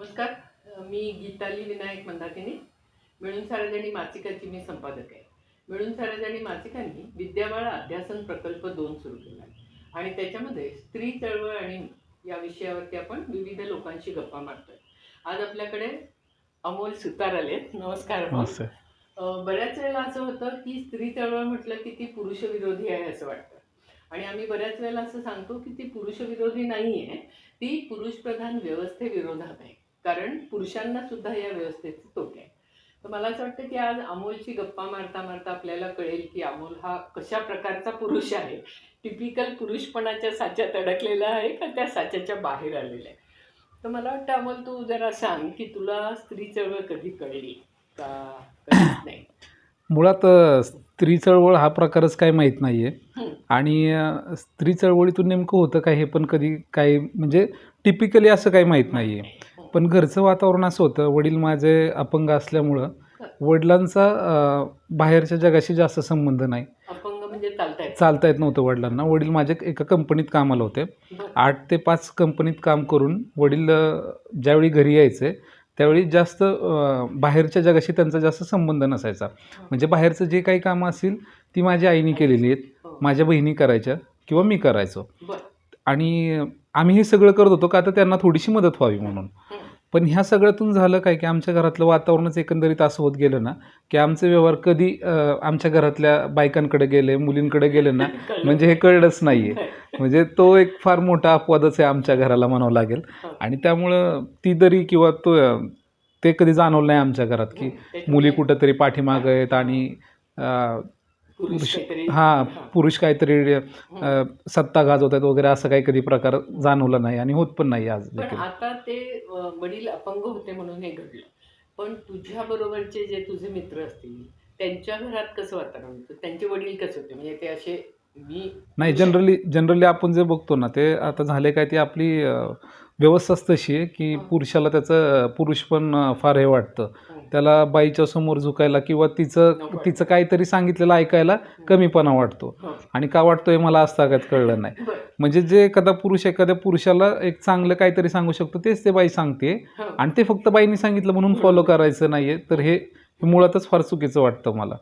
नमस्कार. मी गीताली विनायक मंदाकिनी. मिळून साऱ्याजणी मासिकाची मी संपादक आहे. मिळून साऱ्याजणी मासिकांनी विद्याबाळ अध्यासन प्रकल्प 2 सुरू केला आणि त्याच्यामध्ये स्त्री चळवळ आणि या विषयावरती आपण विविध लोकांशी गप्पा मारतोय. आज आपल्याकडे अमोल सुतार आलेत. नमस्कार अमोल. बऱ्याच वेळेला असं होतं की स्त्री चळवळ म्हटलं की ती पुरुष विरोधी आहे असं वाटतं आणि आम्ही बऱ्याच वेळेला असं सांगतो की ती पुरुष विरोधी नाही आहे, ती पुरुषप्रधान व्यवस्थेविरोधात आहे. कारण पुरुषांना सुद्धा या व्यवस्थेचे तोटे आहे. तर मला असं वाटतं की आज अमोलची गप्पा मारता मारता आपल्याला कळेल की अमोल हा कशा प्रकारचा पुरुष आहे. टिपिकल पुरुषपणाच्या साच्यात अडकलेला आहे का त्या साच्याच्या बाहेर आलेला आहे. तर मला वाटतं अमोल, तू जरा सांग की तुला स्त्री चळवळ कधी कळली का कधीच नाही? मुळात स्त्री चळवळ हा प्रकारच काही माहीत नाही आहे आणि स्त्री चळवळीतून नेमकं होतं काय हे पण कधी काही म्हणजे टिपिकली असं काही माहीत नाही आहे. पण घरचं वातावरण असं होतं, वडील माझे अपंग असल्यामुळं वडिलांचा बाहेरच्या जगाशी जास्त संबंध नाही. अपंग म्हणजे चालता येत नव्हतं वडिलांना. वडील माझे एका कंपनीत कामाला होते. 8 ते 5 कंपनीत काम करून वडील ज्यावेळी घरी यायचे त्यावेळी जास्त बाहेरच्या जगाशी त्यांचा जास्त संबंध नसायचा. म्हणजे बाहेरचं जे काही कामं असतील ती माझ्या आईने केलेली आहेत, माझ्या बहिणी करायच्या किंवा मी करायचो. आणि आम्ही हे सगळं करत होतो का आता त्यांना थोडीशी मदत व्हावी म्हणून. पण ह्या सगळ्यातून झालं काय की आमच्या घरातलं वातावरणच एकंदरीत असं होत गेलं ना की आमचे व्यवहार कधी आमच्या घरातल्या बायकांकडे गेले, मुलींकडे गेले ना म्हणजे हे कळलंच नाही आहे. म्हणजे तो एक फार मोठा अपवादच आहे आमच्या घराला म्हणावं लागेल. आणि त्यामुळं ती दरी किंवा ते कधी जाणवलं नाही आमच्या घरात की मुली कुठंतरी पाठीमागं आहेत आणि पुरुष काहीतरी सत्ता गाजवत आहेत वगैरे असं काही कधी प्रकार जाणवला नाही आणि होत पण नाही आज देखील. आता ते वडील अपंग होते म्हणून हे घडलं, पण तुझ्या बरोबरचे जे तुझे मित्र असतील त्यांच्या घरात कसं वातावरण होतं? त्यांचे वडील कसे होते? म्हणजे ते असे नाही, जनरली आपण जे बघतो ना ते आता झाले काय, ती आपली व्यवस्थाच तशी आहे की पुरुषाला त्याचं पुरुष पण फार हे वाटतं, त्याला बाईच्या समोर झुकायला किंवा तिचं काहीतरी सांगितलेलं ऐकायला कमीपणा वाटतो. आणि का वाटतो हे मला आजतागत कळलं नाही. म्हणजे जे एखाद्या पुरुषाला एक चांगलं काहीतरी सांगू शकतो तेच ते बाई सांगते आणि ते फक्त बाईने सांगितलं म्हणून फॉलो करायचं नाही आहे. तर हे मुळातच फार चुकीचं वाटतं मला.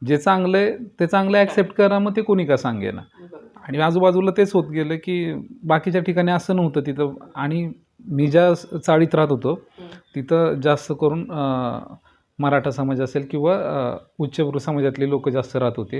जे चांगलं आहे ते चांगलं ॲक्सेप्ट करा, मग ते कोणी का सांगे ना. आणि आजूबाजूला तेच होत गेलं की बाकीच्या ठिकाणी असं नव्हतं तिथं. आणि मी ज्या चाळीत राहत होतो तिथं जास्त करून मराठा समाज असेल किंवा उच्चभ्रू समाजातले लोक जास्त राहत होते,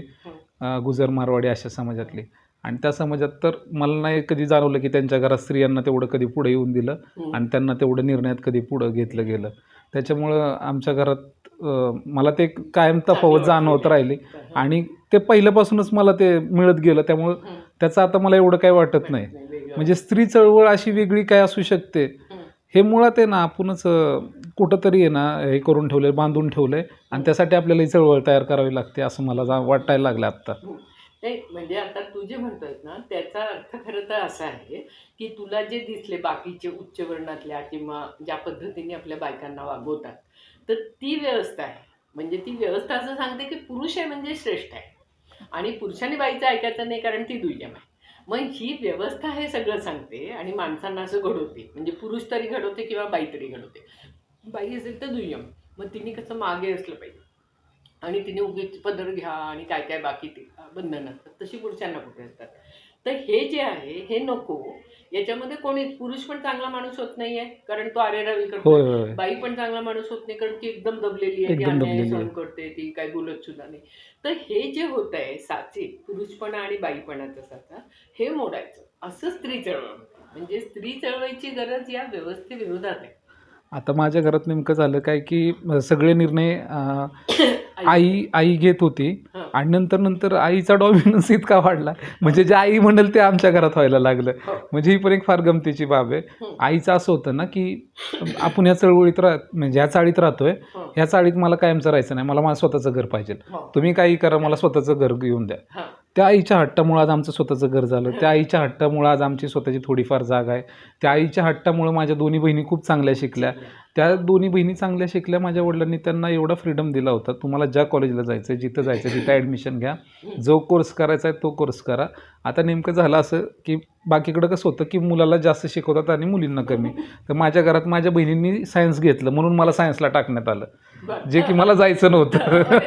गुजर मारवाडी अशा समाजातले. आणि त्या समाजात तर मला नाही कधी जाणवलं की त्यांच्या घरात स्त्रियांना तेवढं कधी पुढे येऊन दिलं आणि त्यांना तेवढं निर्णयात कधी पुढं घेतलं गेलं. त्याच्यामुळं आमच्या घरात मला ते कायम तफावत जाणवत राहिली आणि ते पहिल्यापासूनच मला ते मिळत गेलं. त्यामुळं त्याचं आता मला एवढं काही वाटत नाही. म्हणजे स्त्री चळवळ अशी वेगळी काय असू शकते हे मुळात आहे ना आपणच कुठंतरी आहे ना हे करून ठेवलं आहे, बांधून ठेवलं आहे आणि त्यासाठी आपल्याला ही चळवळ तयार करावी लागते असं मला वाटायला लागलं आत्ता. नाही, म्हणजे आता तू जे म्हणतोयस ना त्याचा अर्थ खरं तर असा आहे की तुला जे दिसले बाकीचे उच्च वर्णातल्या किंवा ज्या पद्धतीने आपल्या बायकांना वागवतात तर ती व्यवस्था आहे. म्हणजे ती व्यवस्था असं सांगते की पुरुष आहे म्हणजे श्रेष्ठ आहे आणि पुरुषांनी बाईचं ऐकायचं नाही कारण ती दुय्यम आहे. मग ही व्यवस्था हे सगळं सांगते आणि माणसांना असं घडवते. म्हणजे पुरुष तरी घडवते किंवा बाई तरी घडवते. बाई असेल तर दुय्यम, मग तिने कसं मागे असलं पाहिजे आणि तिने उगीच पदर घ्या आणि काय काय बाकी ते बंधनं असतात तशी पुरुषांना कुठे असतात. तर हे जे आहे हे नको. याच्यामध्ये कोणी पुरुष पण चांगला माणूस होत नाहीये कारण तो आरेरावी करतो, बाई पण चांगला माणूस होत नाही कारण ती एकदम दबलेली आहे, ती अन्याय सहन करते, ती काही बोलत सुद्धा नाही. तर हे जे होत आहे साचे पुरुषपणा आणि बाईपणाचा साचा हे मोडायचं असं स्त्री चळवळ. म्हणजे स्त्री चळवळीची गरज या व्यवस्थेविरोधात आहे. आता माझ्या घरात नेमकं झालं काय की सगळे निर्णय आई घेत होती आणि नंतर आईचा डॉमिनन्स इतका वाढला म्हणजे जे आई म्हणेल ते आमच्या घरात व्हायला लागलं. म्हणजे ही पण एक फार गमतीची बाब आहे. आईचं असं होतं ना की आपण या चळवळीत म्हणजे ह्या चाळीत राहतोय, ह्या चाळीत मला कायमचं राहायचं नाही, मला माझं स्वतःचं घर पाहिजे, तुम्ही काही करा मला स्वतःचं घर घेऊन द्या. त्या आईच्या हट्टामुळं आज आमचं स्वतःचं घर झालं. त्या आईच्या हट्टामुळं आज आमची स्वतःची थोडीफार जागा आहे. त्या आईच्या हट्टामुळं माझ्या दोन्ही बहिणी खूप चांगल्या शिकल्या. त्या दोन्ही बहिणी चांगल्या शिकल्या. माझ्या वडिलांनी त्यांना एवढा फ्रीडम दिला होता, तुम्हाला ज्या कॉलेजला जायचं आहे, जिथं जायचं आहे तिथं ॲडमिशन घ्या. जो कोर्स करायचा आहे तो कोर्स करा. आता नेमकं झालं असं की बाकीकडं कसं होतं की मुलाला जास्त शिकवतात आणि मुलींना कमी. तर माझ्या घरात माझ्या बहिणींनी सायन्स घेतलं म्हणून मला सायन्सला टाकण्यात आलं, जे की मला जायचं नव्हतं.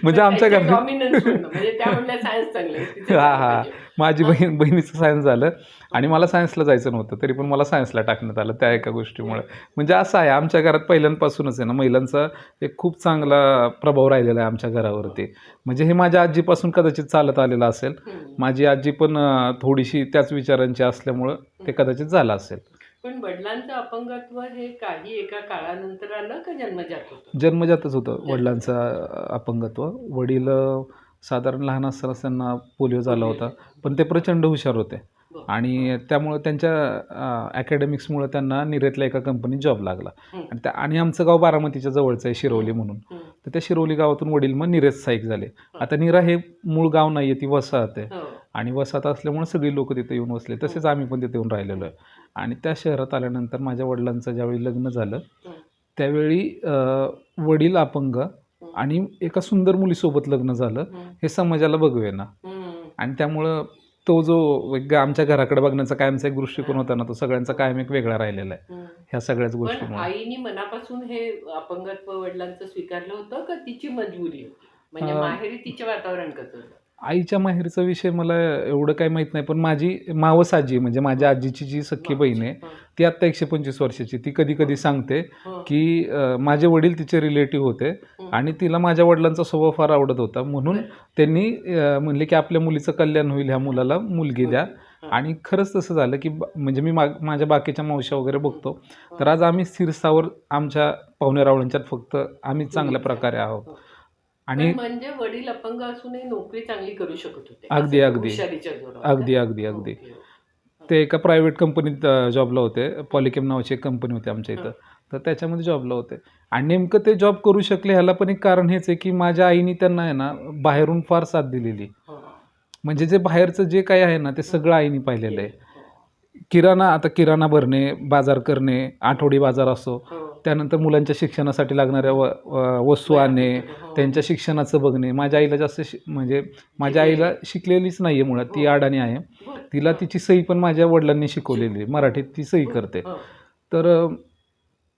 म्हणजे आमच्या घरात म्हणजे त्या म्हणल्या सायन्स चांगलं आहे, तिथे हां जायला हां पाहिजे. माझी बहिणीचं सायन्स झालं आणि मला सायन्सला जायचं नव्हतं, तरी पण मला सायन्सला टाकण्यात आलं त्या एका गोष्टीमुळे. म्हणजे असं आहे आमच्या घरात पहिल्यापासूनच आहे ना, महिलांचा एक खूप चांगला प्रभाव राहिलेला आहे आमच्या घरावरती. म्हणजे हे माझ्या आजीपासून कदाचित चालत आलेलं असेल. माझी आजी पण थोडीशी त्याच विचारांची असल्यामुळं ते कदाचित झालं असेल. पण वडिलांचं अपंगत्व हे काही एका काळानंतर आलं का जन्मजात होतं? जन्मजातच होतं वडिलांचं अपंगत्व. वडील साधारण लहान असतानाच त्यांना पोलिओ झाला होता, पण ते प्रचंड हुशार होते आणि त्यामुळं त्यांच्या ॲकॅडमिक्समुळं त्यांना निरेतल्या एका कंपनीत जॉब लागला. आणि आमचं गाव बारामतीच्या जवळचं आहे शिरवली म्हणून. तर त्या शिरवली गावातून वडील मग निरेत स्थायिक झाले. आता नीरा हे मूळ गाव नाही आहे, ती वसाहत आहे आणि वसाहत असल्यामुळे सगळी लोक तिथे येऊन बसले. तसेच आम्ही पण तिथे येऊन राहिलेलो आहे. आणि त्या शहरात आल्यानंतर माझ्या वडिलांचं ज्यावेळी लग्न झालं त्यावेळी वडील अपंग आणि एका सुंदर मुलीसोबत लग्न झालं, हे समाजाला बघवेना. आणि त्यामुळं तो जो एक आमच्या घराकडे बघण्याचा कायमचा एक दृष्टिकोन होता ना, तो सगळ्यांचा कायम एक वेगळा राहिलेला आहे ह्या सगळ्याच पण गोष्टीमुळे. आईने मनापासून हे अपंगत्व वडिलांचं स्वीकारलं होतं का तिची मजबुरी होती? म्हणजे अं, माहेरी तिचे वातावरण कसं होतं? आईच्या माहेरचा विषय मला एवढं काही माहीत नाही, पण माझी मावस आजी म्हणजे माझ्या आजीची जी सख्खी बहीण आहे ती आत्ता 125 वर्षाची. ती कधी कधी सांगते की माझे वडील तिचे रिलेटिव्ह होते आणि तिला माझ्या वडिलांचा स्वभाव फार आवडत होता, म्हणून त्यांनी म्हणले की आपल्या मुलीचं कल्याण होईल, ह्या मुलाला मुलगी द्या. आणि खरंच तसं झालं की म्हणजे मी माझ्या बाकीच्या मावश्या वगैरे बघतो, तर आज आम्ही स्थिरस्थावर आमच्या पाहुण्यारावळ्यांच्यात फक्त आम्ही चांगल्या प्रकारे आहोत. आणि म्हणजे वडील अपंग असूनही नोकरी चांगली करू शकत होते अगदी असं अगदी हुशारीच्या जोरावर अगदी का? अगदी अगदी ओके. ते एका प्रायव्हेट कंपनीत जॉबला होते. पॉलिकेम नावाची एक कंपनी होती आमच्या इथं. तर त्याच्यामध्ये जॉबला होते आणि नेमकं ते जॉब करू शकले ह्याला पण एक कारण हेच आहे की माझ्या आईने त्यांना आहे ना बाहेरून फार साथ दिलेली. म्हणजे जे बाहेरचं जे काही आहे ना ते सगळं आईने पाहिलेलं आहे. किराणा भरणे, बाजार करणे, आठवडी बाजार असो, त्यानंतर मुलांच्या शिक्षणासाठी लागणाऱ्या वस्तू आणणे, त्यांच्या शिक्षणाचं बघणे. माझ्या आईला जास्त म्हणजे माझ्या आईला शिकलेलीच नाही आहे मुळात, ती अडाणी आहे. तिला तिची सही पण माझ्या वडिलांनी शिकवलेली आहे, मराठीत ती सही करते. तर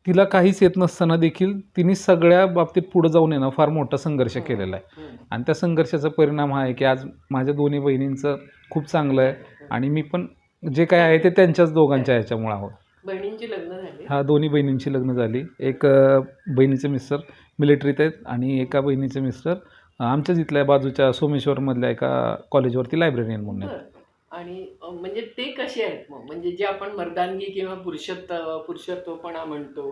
तिला काहीच येत नसताना देखील तिने सगळ्या बाबतीत पुढे जाऊन येणं फार मोठा संघर्ष केलेला आहे. आणि त्या संघर्षाचा परिणाम हा आहे की आज माझ्या दोन्ही बहिणींचं खूप चांगलं आहे आणि मी पण जे काय आहे ते त्यांच्याच दोघांच्या ह्याच्यामुळे आहोत. बहिणींची लग्न झाली? हा दोन्ही बहिणींची लग्न झाली. एक बहिणीचे मिस्टर मिलिटरीत आहेत आणि एका बहिणीचे मिस्टर आमच्याच इथल्या बाजूच्या सोमेश्वरमधल्या एका कॉलेजवरती लायब्ररीयन म्हणून आहेत. आणि म्हणजे ते कसे आहेत मग? म्हणजे जे आपण मर्दानगी किंवा पुरुषत्वपणा म्हणतो,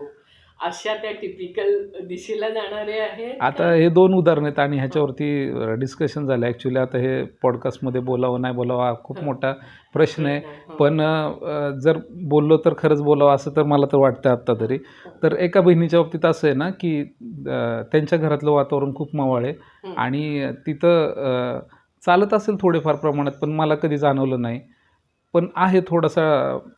अशा त्या टिपिकल दिशेला जाणारे आहेत आता हे 2 उदाहरण आहेत आणि ह्याच्यावरती डिस्कशन झालं. ॲक्च्युली आता हे पॉडकास्टमध्ये बोलावं नाही बोलावं हा खूप मोठा प्रश्न आहे. पण जर बोललो तर खरंच बोलावं असं तर मला तर वाटतं आत्ता तरी. तर एका बहिणीच्या बाबतीत असं आहे ना की त्यांच्या घरातलं वातावरण खूप मवाळ आहे आणि तिथं चालत असेल थोडेफार प्रमाणात, पण मला कधी जाणवलं नाही. पण आहे थोडासा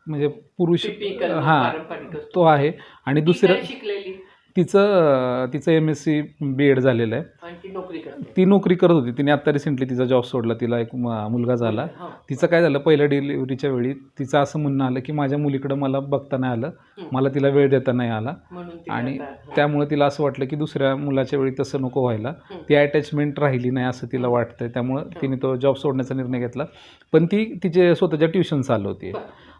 म्हणजे पुरुष पारंपरिक असतो. तो आहे. आणि ती दुसरं काय शिकलेली तिचं MSc BEd झालेलं आहे. आणि ती नोकरी करते? ती नोकरी करत होती. तिने आत्ता रिसेंटली तिचा जॉब सोडला. तिला एक मुलगा झाला. तिचं काय झालं पहिल्या डिलिव्हरीच्या वेळी तिचं असं म्हणणं आलं की माझ्या मुलीकडं मला बघता नाही आलं, मला तिला वेळ देता नाही आला आणि त्यामुळे तिला असं वाटलं की दुसऱ्या मुलाच्या वेळी तसं नको व्हायला. ती अटॅचमेंट राहिली नाही असं तिला वाटतंय. त्यामुळं तिने तो जॉब सोडण्याचा निर्णय घेतला. पण ती तिचे स्वतःच्या ट्युशन चालवते.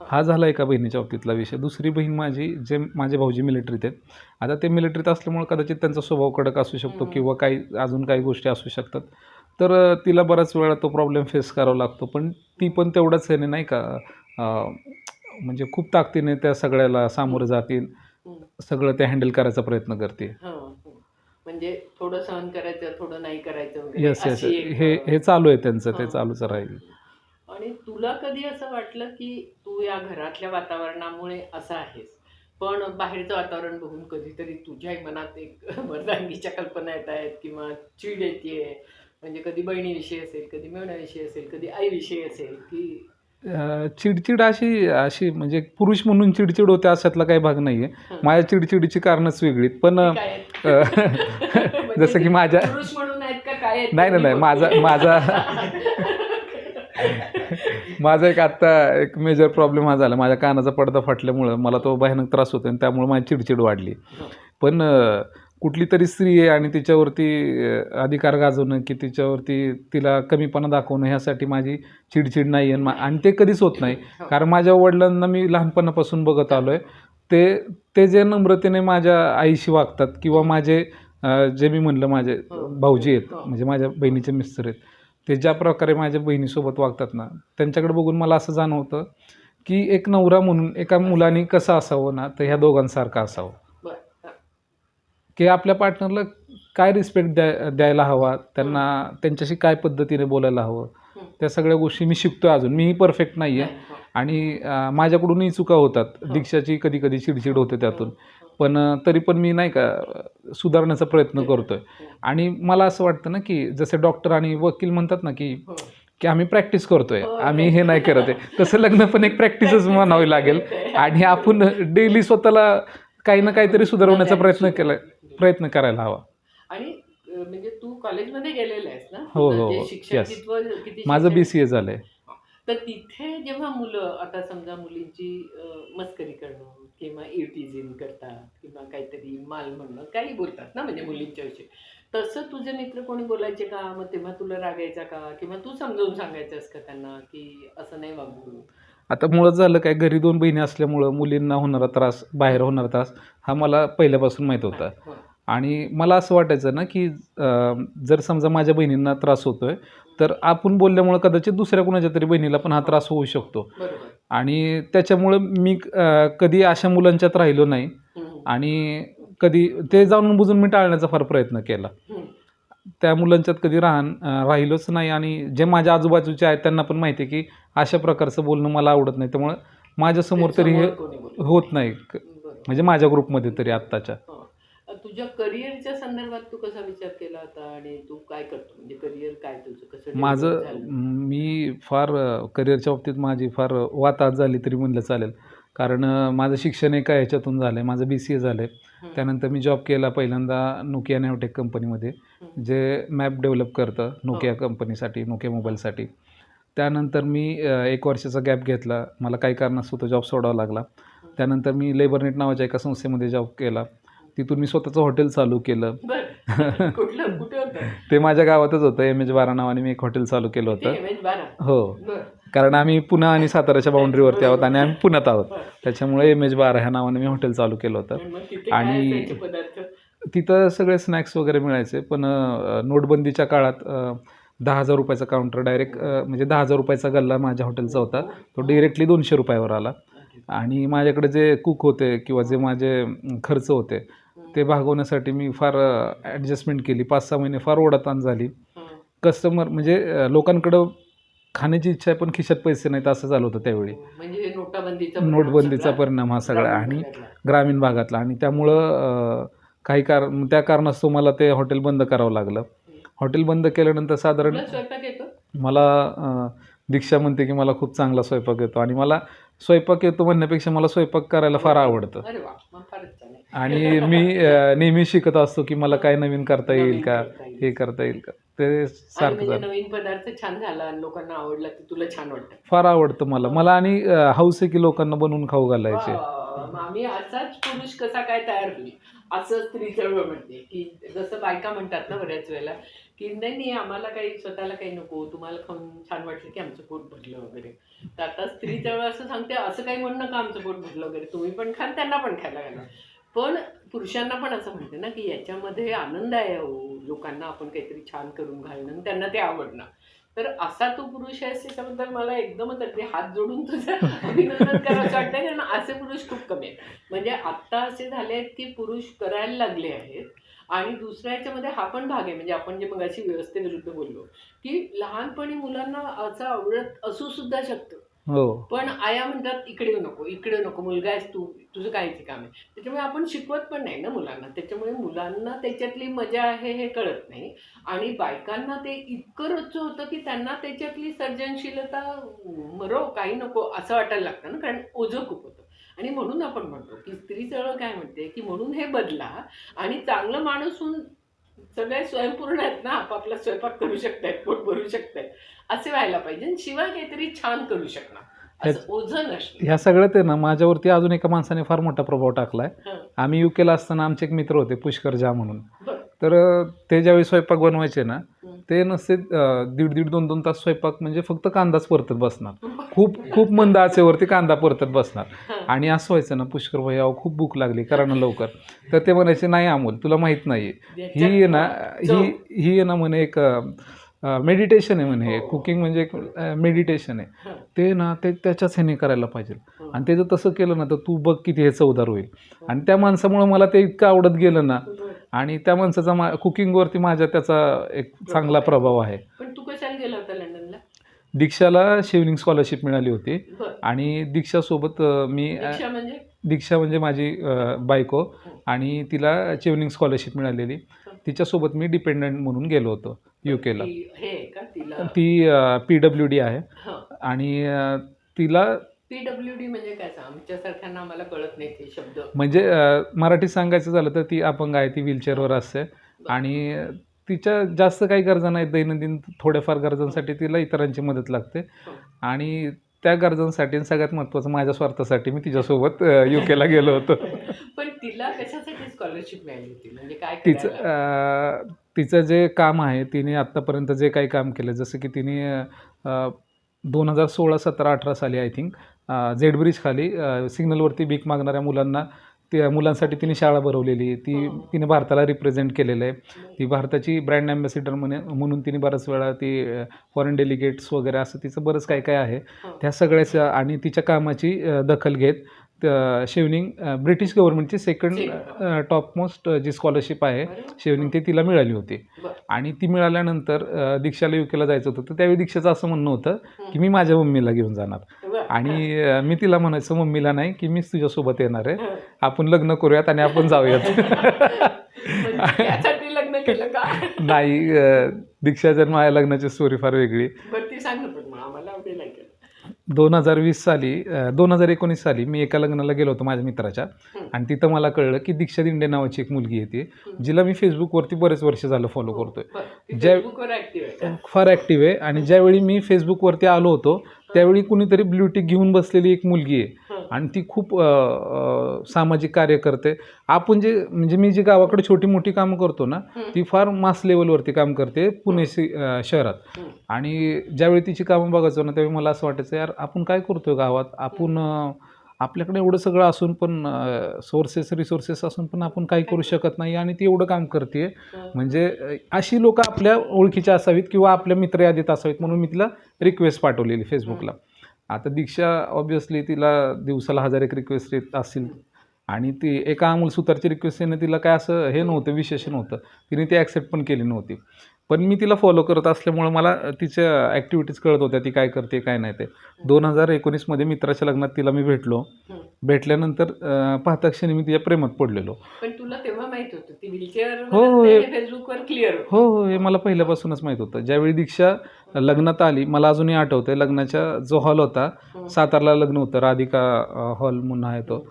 हा झाला एका बहिणीच्या बाबतीतला विषय. दुसरी बहीण माझी, जे माझे भाऊजी मिलिटरीत आहेत. आता ते मिलिटरीत असल्यामुळे कदाचित त्यांचा स्वभाव कडक असू शकतो किंवा काही अजून काही गोष्टी असू शकतात. तर तिला बऱ्याच वेळा तो प्रॉब्लेम फेस करावा लागतो. पण ती पण तेवढंच ह्याने नाही का म्हणजे खूप ताकदीने त्या सगळ्याला सामोरं जाते. सगळं ते हँडल करायचा प्रयत्न करते. म्हणजे थोडं सहन करायचं, थोडं नाही करायचं वगैरे येस येस अशी एक हे चालू आहे त्यांचं, ते चालूच राहील. आणि तुला कधी असं वाटलं की तू या घरातल्या वातावरणामुळे असा आहेस, पण बाहेरचं वातावरण बघून कधीतरी तुझ्याही मनात एक मर्दानगीच्या कल्पना येत आहेत किंवा चीड येते म्हणजे कधी बहिणीविषयी असेल, कधी मेवण्याविषयी असेल, कधी आईविषयी असेल, की चिडचिड अशी अशी म्हणजे पुरुष म्हणून चिडचिड होते अशातला काही भाग नाही आहे. हं. माझ्या चिडचिडीची कारणंच वेगळी आहेत. पण ती काय आहेत? म्हणजे जसं की माझ्या पुरुष म्हणून आहेत का काय आहेत? नाही, नाही, नाही. माझा माझा एक आत्ता एक मेजर प्रॉब्लेम हा झाला. माझ्या कानाचा पडदा फाटल्यामुळं मला तो भयानक त्रास होतो आणि त्यामुळे माझी चिडचिड वाढली. हं. पण कुठली तरी स्त्री आहे आणि तिच्यावरती अधिकार गाजवणं की तिच्यावरती तिला कमीपणा दाखवणं ह्यासाठी माझी चिडचिड नाही आहे आणि ते कधीच होत नाही. हो. कारण माझ्या वडिलांना मी लहानपणापासून बघत आलो आहे. ते जे नम्रतेने माझ्या आईशी वागतात किंवा माझे जे मी म्हणलं माझे हो. भाऊजी आहेत, हो. म्हणजे माझ्या बहिणीचे मिस्टर आहेत. ते ज्या प्रकारे माझ्या बहिणीसोबत वागतात ना, त्यांच्याकडे बघून मला असं जाणवतं, की एक नवरा म्हणून एका मुलाने कसं असावं ना, तर ह्या दोघांसारखं असावं. बरं. हं. की आपल्या पार्टनरला काय रिस्पेक्ट द्यायला हवा, त्यांना त्यांच्याशी काय पद्धतीने बोलायला हवं, हं. त्या सगळ्या गोष्टी मी शिकतोय अजून. मीही परफेक्ट नाही आहे नाही. हो. आणि माझ्याकडूनही चुका होतात. हो. दीक्षाची कधी-कधी चिडचिड होते त्यातून. हं. पण तरी पण मी नाही का सुधारण्याचा प्रयत्न करतोय. हं. आणि मला असं वाटतं ना, की जसे डॉक्टर आणि वकील म्हणतात ना, की हो. की आम्ही प्रॅक्टिस करतोय, हो. आम्ही हे नाही करत आहे. तसं लग्न पण एक प्रॅक्टिसच म्हणावी लागेल आणि आपण डेली स्वतःला काही ना काहीतरी सुधारवण्याचा प्रयत्न करायला हवा. आणि म्हणजे तू कॉलेजमध्ये गेलेला आहेस ना? हो, तुझं हो, जे हो. शिक्षकित्व किती माझं शिक्षण BCA झालंय. तर तिथे जेव्हा मुलं आता समजा मुलींची मस्करी करणं किंवा इव्हटीजिंग करतात किंवा काहीतरी माल म्हणणं काही बोलतात ना म्हणजे मुलींच्या विषयी तसं तुझे मित्र कोणी बोलायचे का मग तेव्हा तुला रागायचा का किंवा तू समजावून सांगायचंस का त्यांना की असं नाही वागू आता मुळात झालं काय, घरी 2 बहिणी असल्यामुळं मुलींना होणारा त्रास, बाहेर होणारा त्रास हा मला पहिल्यापासून माहीत होता. हो. आणि मला असं वाटायचं ना, की जर समजा माझ्या बहिणींना त्रास होतोय, तर आपण बोलल्यामुळं कदाचित दुसऱ्या कुणाच्या तरी बहिणीला पण हा त्रास होऊ शकतो. बरोबर. आणि त्याच्यामुळं मी कधी अशा मुलांच्यात राहिलो नाही हम्म. आणि कधी ते जाणून बुजून मी टाळण्याचा फार प्रयत्न केला. हम्म. त्या मुलांच्यात कधी राहिलोच नाही आणि जे माझ्या आजूबाजूचे आहेत त्यांना पण माहिती आहे, की अशा प्रकारचं बोलणं मला आवडत नाही. त्यामुळं माझ्यासमोर ते तरी हे समोर कोणी बोलत होत नाही. बरोबर. म्हणजे माझ्या ग्रुपमध्ये तरी आत्ताच्या. हो. तुझ्या करिअरच्या संदर्भात तू कसा विचार केला होता आणि तू काय करतो म्हणजे करिअर काय तुझं कसं develop झालं? मी फार करिअरच्या बाबतीत माझी फार वाताहत झाली तरी म्हणलं चालेल. कारण माझं शिक्षण एका ह्याच्यातून झालं आहे. माझं BCA झालं आहे. हम्म. त्यानंतर मी जॉब केला पहिल्यांदा Nokia नॅवटेक कंपनीमध्ये, हम्म. जे मॅप डेव्हलप करतं Nokia कंपनीसाठी, Nokia मोबाईलसाठी. त्यानंतर मी 1 वर्षाचा गॅप घेतला. मला काही कारणास्तव तो जॉब सोडावा लागला. त्यानंतर मी लेबरनेट नावाच्या एका संस्थेमध्ये जॉब केला. तिथून मी स्वतःचं हॉटेल चालू केलं. बरं. कुठलं कुठे होतं ते माझ्या गावातच होतं. MH12 नावाने मी एक हॉटेल चालू केलं होतं. MH12? हो. बरं. कारण आम्ही पुणे आणि साताराच्या बाउंड्रीवरती आहोत आणि आम्ही पुण्यात आहोत. बरं. त्याच्यामुळे MH12 ह्या नावाने मी हॉटेल चालू केलं होतं. आणि मग तिथे काय आणि असायचे पदार्थ? तिथं सगळे स्नॅक्स वगैरे मिळायचे. पण नोटबंदीच्या काळात ₹10,000 काउंटर डायरेक्ट म्हणजे ₹10,000 गल्ला माझ्या हॉटेलचा होता. तो डायरेक्टली ₹200 वर आला. आणि माझ्याकडे जे कुक होते किंवा जे माझे खर्च होते, ते भागवण्यासाठी मी फार ॲडजस्टमेंट केली. 5-6 महिने फार ओढाताण झाली. हं. कस्टमर म्हणजे लोकांकडं खाण्याची इच्छा आहे, पण खिशात पैसे नाहीत असं झालं होतं त्यावेळी. म्हणजे नोटबंदीचा परिणाम हा सगळा आणि ग्रामीण भागातला आणि त्यामुळं काही त्या कारणास्तव मला ते हॉटेल बंद करावं लागलं. हॉटेल बंद केल्यानंतर साधारण तुला स्वयंपाक येतो? मला दीक्षा म्हणते की मला खूप चांगला स्वयंपाक येतो आणि मला स्वयंपाक येतो म्हणण्यापेक्षा मला स्वयंपाक करायला फार आवडतं. अरे वा, मग फारच छान आहे. आणि मी नेहमी शिकत असतो की मला काय नवीन करता येईल का, हे करता येईल का. ते आणि सारखं म्हणजे चालतं. नवीन पदार्थ छान झाला आणि लोकांना आवडला तर तुला छान वाटतं. फार आवडतं मला आणि हौस आहे की लोकांना बनवून खाऊ घालायचे. मग आम्ही असाच पुरुष कसा काय तयार होईल असं स्त्री चळवळ म्हणते की जसं बायका म्हणतात ना बऱ्याच वेळेला की नाही नाही आम्हाला काही स्वतःला काही नको तुम्हाला खाऊन छान वाटलं की आमचं पोट भरलं वगैरे. तर आता स्त्री चळवळ असं सांगते असं काही म्हणू नका आमचं पोट भरलं वगैरे तुम्ही पण खा त्यांना पण खायला घाला. पण पुरुषांना पण असं म्हणते ना की याच्यामध्ये आनंद आहे हो लोकांना आपण काहीतरी छान करून घालणं आणि त्यांना ते आवडणं. तर असा तू पुरुष आहेस त्याच्याबद्दल मला एकदमच अगदी हात जोडून तुझं अभिनंदन करावं वाटतं कारण असे पुरुष खूप कमी आहेत. म्हणजे आत्ता असे झाले आहेत की पुरुष करायला लागले आहेत आणि दुसऱ्या याच्यामध्ये हा पण भाग आहे म्हणजे आपण जे मगाशी व्यवस्थेविरुद्ध बोललो की लहानपणी मुलांना असं आवडत असू सुद्धा शकतं हो. पण आया म्हणतात इकडे येऊ नको, इकडे येऊ नको, मुलगा आहेस तू, तुझं कायचं काम आहे. त्याच्यामुळे आपण शिकवत पण नाही ना मुलांना. त्याच्यामुळे मुलांना त्याच्यातली मजा आहे हे कळत नाही. आणि बायकांना ते इतकं रोजचं होतं की त्यांना त्याच्यातली सर्जनशीलता मरो काही नको असं वाटायला लागतं ना, कारण ओझं खूप होतं. आणि म्हणून आपण म्हणतो की स्त्री चळवळ काय म्हणते की म्हणून हे बदला आणि चांगलं माणूस होऊन सगळे स्वयंपूर्ण आहेत ना, आपापला स्वयंपाक करू शकतायत, पोट भरू शकतायत, असे व्हायला पाहिजे आणि शिवाय काहीतरी छान करू शकणार, असं ओझं नसणं. ह्या सगळ्यात आहे ना माझ्यावरती अजून एका माणसाने फार मोठा प्रभाव टाकलाय. हं, आम्ही युकेला असताना आमचे एक मित्र होते पुष्कर झा म्हणून. बरं. तर ते ज्यावेळी स्वयंपाक बनवायचे ना, हं. ते नसते दीड दीड 2-2 तास स्वयंपाक म्हणजे फक्त कांदाच परतत बसणार. खूप खूप मंद आचेवरती कांदा परतत बसणार. हं. आणि असं व्हायचं ना, पुष्कर भाई अहो खूप भूक लागली, करा ना लवकर. तर ते म्हणायचे, नाही अमोल तुला माहीत नाही आहे, ही आहे ना चव. ही आहे ना म्हणे एक मेडिटेशन आहे म्हणे, हो. कुकिंग म्हणजे एक मेडिटेशन आहे. हं, ते ना ते त्याच्याच ह्याने करायला पाहिजे. हं. आणि ते जर तसं केलं ना तर तू बघ किती हे चवदार होईल. आणि त्या माणसामुळं मला ते इतकं आवडत गेलं ना. बरं. आणि त्या माणसाचा कुकिंगवरती माझ्या त्याचा एक चांगला प्रभाव आहे. पण तू कशाला गेला होता लंडनला? दीक्षाला शेवनिंग स्कॉलरशिप मिळाली होती. बरं. आणि दीक्षासोबत मी दीक्षा म्हणजे? दीक्षा म्हणजे माझी बायको. हं. आणि तिला चेवनिंग स्कॉलरशिप मिळालेली. तिच्यासोबत मी डिपेंडंट म्हणून गेलो होतो युकेला. हे आहे का तिला? ती PWD आहे. हं. आणि तिला PWD म्हणजे काय सांग, आमच्यासारख्यांना आम्हाला कळत नाही ते शब्द. म्हणजे मराठीत सांगायचं झालं तर ती अपंग आहे, ती व्हीलचेअरवर असते. आणि तिच्या जास्त काही गरजा नाहीत दैनंदिन, थोड्याफार गरजांसाठी तिला इतरांची मदत लागते. हं. आणि त्या गरजांसाठी आणि सगळ्यात महत्त्वाचं माझ्या स्वार्थासाठी मी तिच्यासोबत युकेला गेलो होतो. पण तिला कशासाठी स्कॉलरशिप मिळाली होती, म्हणजे काय तिचं करायला? तिचं जे काम आहे, तिने आत्तापर्यंत जे काही काम केलं, जसं की तिने 2016, 17, 18 साली आय थिंक झेड ब्रिज खाली सिग्नलवरती भीक मागणाऱ्या मुलांना, त्या मुलांसाठी तिने शाळा भरवलेली. तिने भारताला रिप्रेझेंट केलेलं आहे. ती भारताची ब्रँड ॲम्बॅसिडर म्हणून तिने बऱ्याच वेळा ती फॉरेन डेलिगेट्स वगैरे असं तिचं बरंच काय काय आहे. त्या सगळ्याचं आणि तिच्या कामाची दखल घेत शेवनिंग ब्रिटिश गव्हर्नमेंटची सेकंड टॉपमोस्ट जी स्कॉलरशिप आहे शेवनिंग, ती तिला मिळाली होती. बरं. आणि ती मिळाल्यानंतर दीक्षाला युकेला जायचं होतं. तर त्यावेळी दीक्षाचं असं म्हणणं होतं की मी माझ्या मम्मीला घेऊन जाणार. बरं. आणि मी तिला म्हणायचं मम्मीला नाही की मीच तुझ्यासोबत येणार आहे, हं. आपण लग्न करूयात आणि आपण जाऊयात. म्हणजे यासाठी लग्न केलं का? नाही, दीक्षाच्या माझ्या लग्नाची स्टोरी फार वेगळी. बरं, ती सांग ना, पण मग आम्हाला आवडेल ऐकायला. 2020 साली 2019 साली मी एका लग्नाला गेलो होतो माझ्या मित्राच्या. हं. आणि तिथं मला कळलं की दीक्षा दिंडे नावाची एक मुलगी आहे, ती जिला मी फेसबुकवरती बरेच वर्ष झालं फॉलो करतोय. बरं. ती ज्या- फेसबुकवर ऍक्टिव्ह आहे का? फार ॲक्टिव्ह आहे. आणि ज्यावेळी मी फेसबुकवरती आलो होतो त्यावेळी कुणीतरी ब्ल्यूटिक घेऊन बसलेली एक मुलगी आहे. हं. आणि ती खूप सामाजिक कार्य करते. आपण जे म्हणजे मी जी गावाकडे छोटी मोठी कामं करतो ना, हं. ती फार मास लेवलवरती काम करते पुणे शहरात. हं. आणि ज्यावेळी तिची कामं बघायचो ना, त्यावेळी मला असं वाटायचं यार आपण काय करतोय गावात, आपण आपल्याकडे एवढं सगळं असून पण रिसोर्सेस असून पण आपण काही करू शकत नाही. आणि ती एवढं काम करते. हं. म्हणजे अशी लोक आपल्या ओळखीच्या असावीत किंवा आपल्या मित्र यादीत असावीत म्हणून मी तिला रिक्वेस्ट पाठवलेली फेसबुकला. आता दीक्षा ऑब्व्हियसली तिला दिवसाला 1000 एक रिक्वेस्ट येत असतील. आणि ती एका अमोल सुतारची रिक्वेस्ट येणं तिला काय असं हे नव्हतं, विशेष नव्हतं. तिने ती ॲक्सेप्ट पण केली नव्हती. पण मी तिला फॉलो करत असल्यामुळं मला तिच्या ॲक्टिव्हिटीज कळत होत्या, ती काय करते काय नाही ते. 2019मध्ये मित्राच्या लग्नात तिला मी भेटलो. हं. भेटल्यानंतर पाहता क्षणी मी तिच्या प्रेमात पडलेलो. पण तुला तेव्हा माहित होतं ती व्हीलचेअर हो, हो, फेसबुकवर क्लिअर होतं? हो हो, हे मला पहिल्यापासूनच माहीत होतं. ज्यावेळी दीक्षा लग्नात आली, मला अजूनही आठवतं लग्नाचा जो हॉल होता, हं. सातारला लग्न होतं, राधिका हॉल म्हणून आहे तो,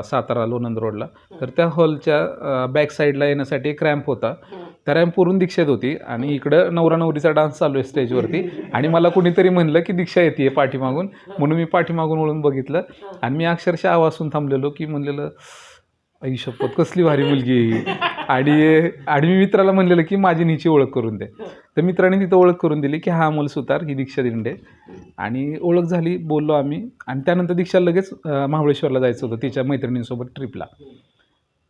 सातारा लोणंद रोडला. तर त्या हॉलच्या बॅक साईडला येण्यासाठी एक रॅम्प होता. हं. त्या रॅम्पवरून दीक्षा येत होती आणि इकडं नवरा नवरीचा डान्स चालू आहे स्टेजवरती. आणि मला कुणीतरी म्हणलं की दीक्षा येते पाठीमागून, म्हणून मी पाठीमागून वळून बघितलं. आणि मी अक्षरशः आवाजून थांबलेलो की म्हणलेलं आई शपथ कसली भारी मुलगी आहे ही. आणि मी मित्राला म्हणलेलं की माझी हिची ओळख करून दे. तर मित्राने तिथं ओळख करून दिली की हा अमोल सुतार, ही दीक्षा दिंडे. आणि ओळख झाली, बोललो आम्ही. आणि त्यानंतर दीक्षा लगेच महाबळेश्वरला जायचं होतं तिच्या मैत्रिणींसोबत ट्रिपला.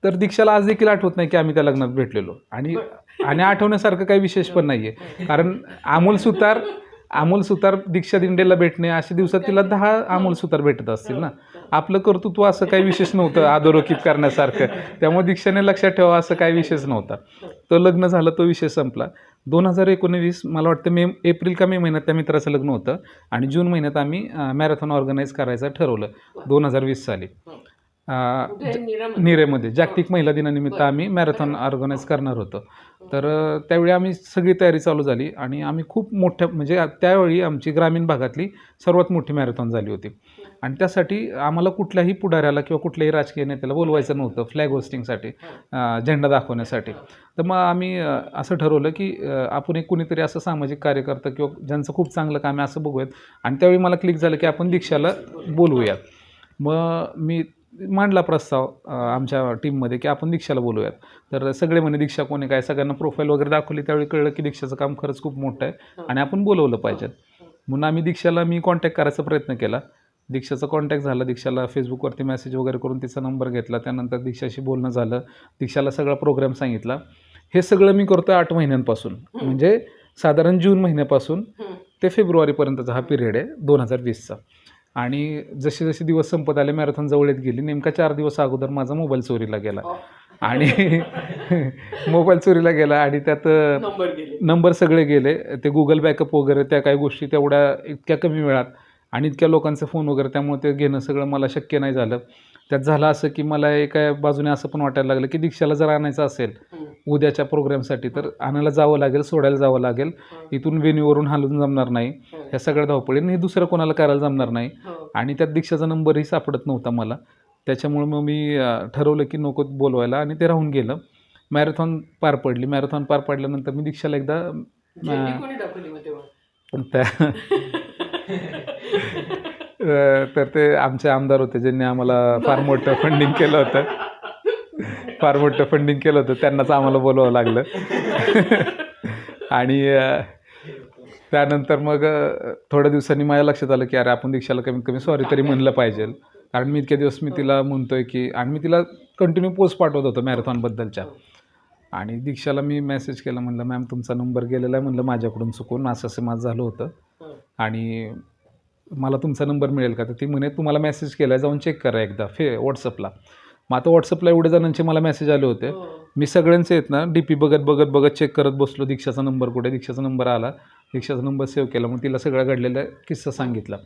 तर दीक्षाला आज देखील आठवत नाही की आम्ही त्या लग्नात भेटलेलो. आणि आठवण्यासारखं काही विशेष पण नाही आहे, कारण अमोल सुतार दीक्षा दिंडेला भेटणे, अशा दिवसात तिला 10 अमोल सुतार भेटत असतील ना. आपलं कर्तृत्व असं काही विशेष नव्हतं अधोरेखित करण्यासारखं. त्यामुळे दीक्षाने लक्षात ठेवा असं काही विशेष नव्हता. तो लग्न झालं, तो विषय संपला. 2019 मला वाटतं एप्रिल का मे महिन्यात त्या मित्राचं लग्न होतं आणि जून महिन्यात आम्ही मॅरेथॉन ऑर्गनाईज करायचं ठरवलं 2020 साली. कुठे? नीरामध्ये? नीरेमध्ये जागतिक महिला दिनानिमित्त बरं. आम्ही मॅरेथॉन ऑर्गनाईज करणार होतो. तर त्यावेळी आम्ही सगळी तयारी चालू झाली आणि आम्ही खूप मोठ्या म्हणजे त्यावेळी आमची ग्रामीण भागातली सर्वात मोठी मॅरेथॉन झाली होती आणि त्यासाठी आम्हाला कुठल्याही पुढाऱ्याला किंवा कुठल्याही राजकीय नेत्याला बोलवायचं नव्हतं फ्लॅग होस्टिंगसाठी, झेंडा दाखवण्यासाठी. तर मग आम्ही असं ठरवलं की आपण एक कुणीतरी असं सामाजिक कार्यकर्ता किंवा ज्यांचं खूप चांगलं काम आहे असं बघूयात आणि त्यावेळी मला क्लिक झालं की आपण दीक्षाला बोलवूयात. मग मी मांडला प्रस्ताव आमच्या टीममध्ये की आपण दीक्षाला बोलूयात. तर सगळे म्हणे दीक्षा कोणी काय, सगळ्यांना प्रोफाईल वगैरे दाखवली. त्यावेळी कळलं की दीक्षाचं काम खरंच खूप मोठं आहे आणि आपण बोलवलं पाहिजे. म्हणून आम्ही दीक्षाला कॉन्टॅक्ट करायचा प्रयत्न केला. दीक्षाचा कॉन्टॅक्ट झाला. दीक्षाला फेसबुकवरती मेसेज वगैरे करून तिचा नंबर घेतला. त्यानंतर दीक्षाशी बोलणं झालं. दीक्षाला सगळा प्रोग्राम सांगितला. हे सगळं मी करतो 8 महिन्यांपासून, म्हणजे साधारण जून महिन्यापासून ते फेब्रुवारीपर्यंतचा हा पिरियड आहे 2020चा. आणि जसे जसे दिवस संपत आले, मॅरेथॉन जवळ येत गेली. नेमका 4 दिवस अगोदर माझा मोबाईल चोरीला गेला आणि मोबाईल चोरीला गेला आणि त्यात नंबर सगळे गेले. ते गुगल बॅकअप वगैरे त्या काही गोष्टी तेवढ्या इतक्या कमी वेळात आणि इतक्या लोकांचे फोन वगैरे, त्यामुळे ते घेणं सगळं मला शक्य नाही झालं. त्यात झालं असं की मला एका बाजूने असं पण वाटायला लागलं की दीक्षाला जर आणायचं असेल उद्याच्या प्रोग्रामसाठी तर आणायला जावं लागेल, सोडायला जावं लागेल. इथून वेन्यूवरून हालून जमणार नाही. ह्या सगळ्या धावपळीने हे दुसरं कोणाला करायला जमणार नाही आणि त्यात दीक्षाचा नंबरही सापडत नव्हता मला. त्याच्यामुळे मग मी ठरवलं की नको बोलवायला आणि ते राहून गेलं. मॅरेथॉन पार पडली. मॅरेथॉन पार पडल्यानंतर मी दीक्षाला एकदा तर ते आमचे आमदार होते ज्यांनी आम्हाला फार मोठं फंडिंग केलं होतं. त्यांनाच आम्हाला बोलवावं लागलं. आणि त्यानंतर मग थोड्या दिवसांनी माझ्या लक्षात आलं की अरे आपण दीक्षाला कमीत कमी सॉरी तरी म्हणलं पाहिजे. कारण मी इतके दिवस मी तिला म्हणतोय की, आणि मी तिला कंटिन्यू पोस्ट पाठवत होतो मॅरेथॉनबद्दलच्या. आणि दीक्षाला मी मेसेज केला, म्हणलं मॅम तुमचा नंबर गेलेला आहे, म्हणलं माझ्याकडून चुकून असं माझं झालं होतं आणि मला तुमचा नंबर मिळेल का. तर ती म्हणे तुम्हाला मेसेज केला आहे, जाऊन चेक करा एकदा व्हॉट्सअपला. मग आता व्हॉट्सअपला एवढे जणांचे मला मेसेज आले होते. मी सगळ्यांचे आहेत ना डी पी बघत चेक करत बसलो. दीक्षाचा नंबर कुठे, दीक्षाचा नंबर आला, दीक्षाचा नंबर सेव्ह केला. मग तिला सगळा घडलेला किस्सा सांगितला.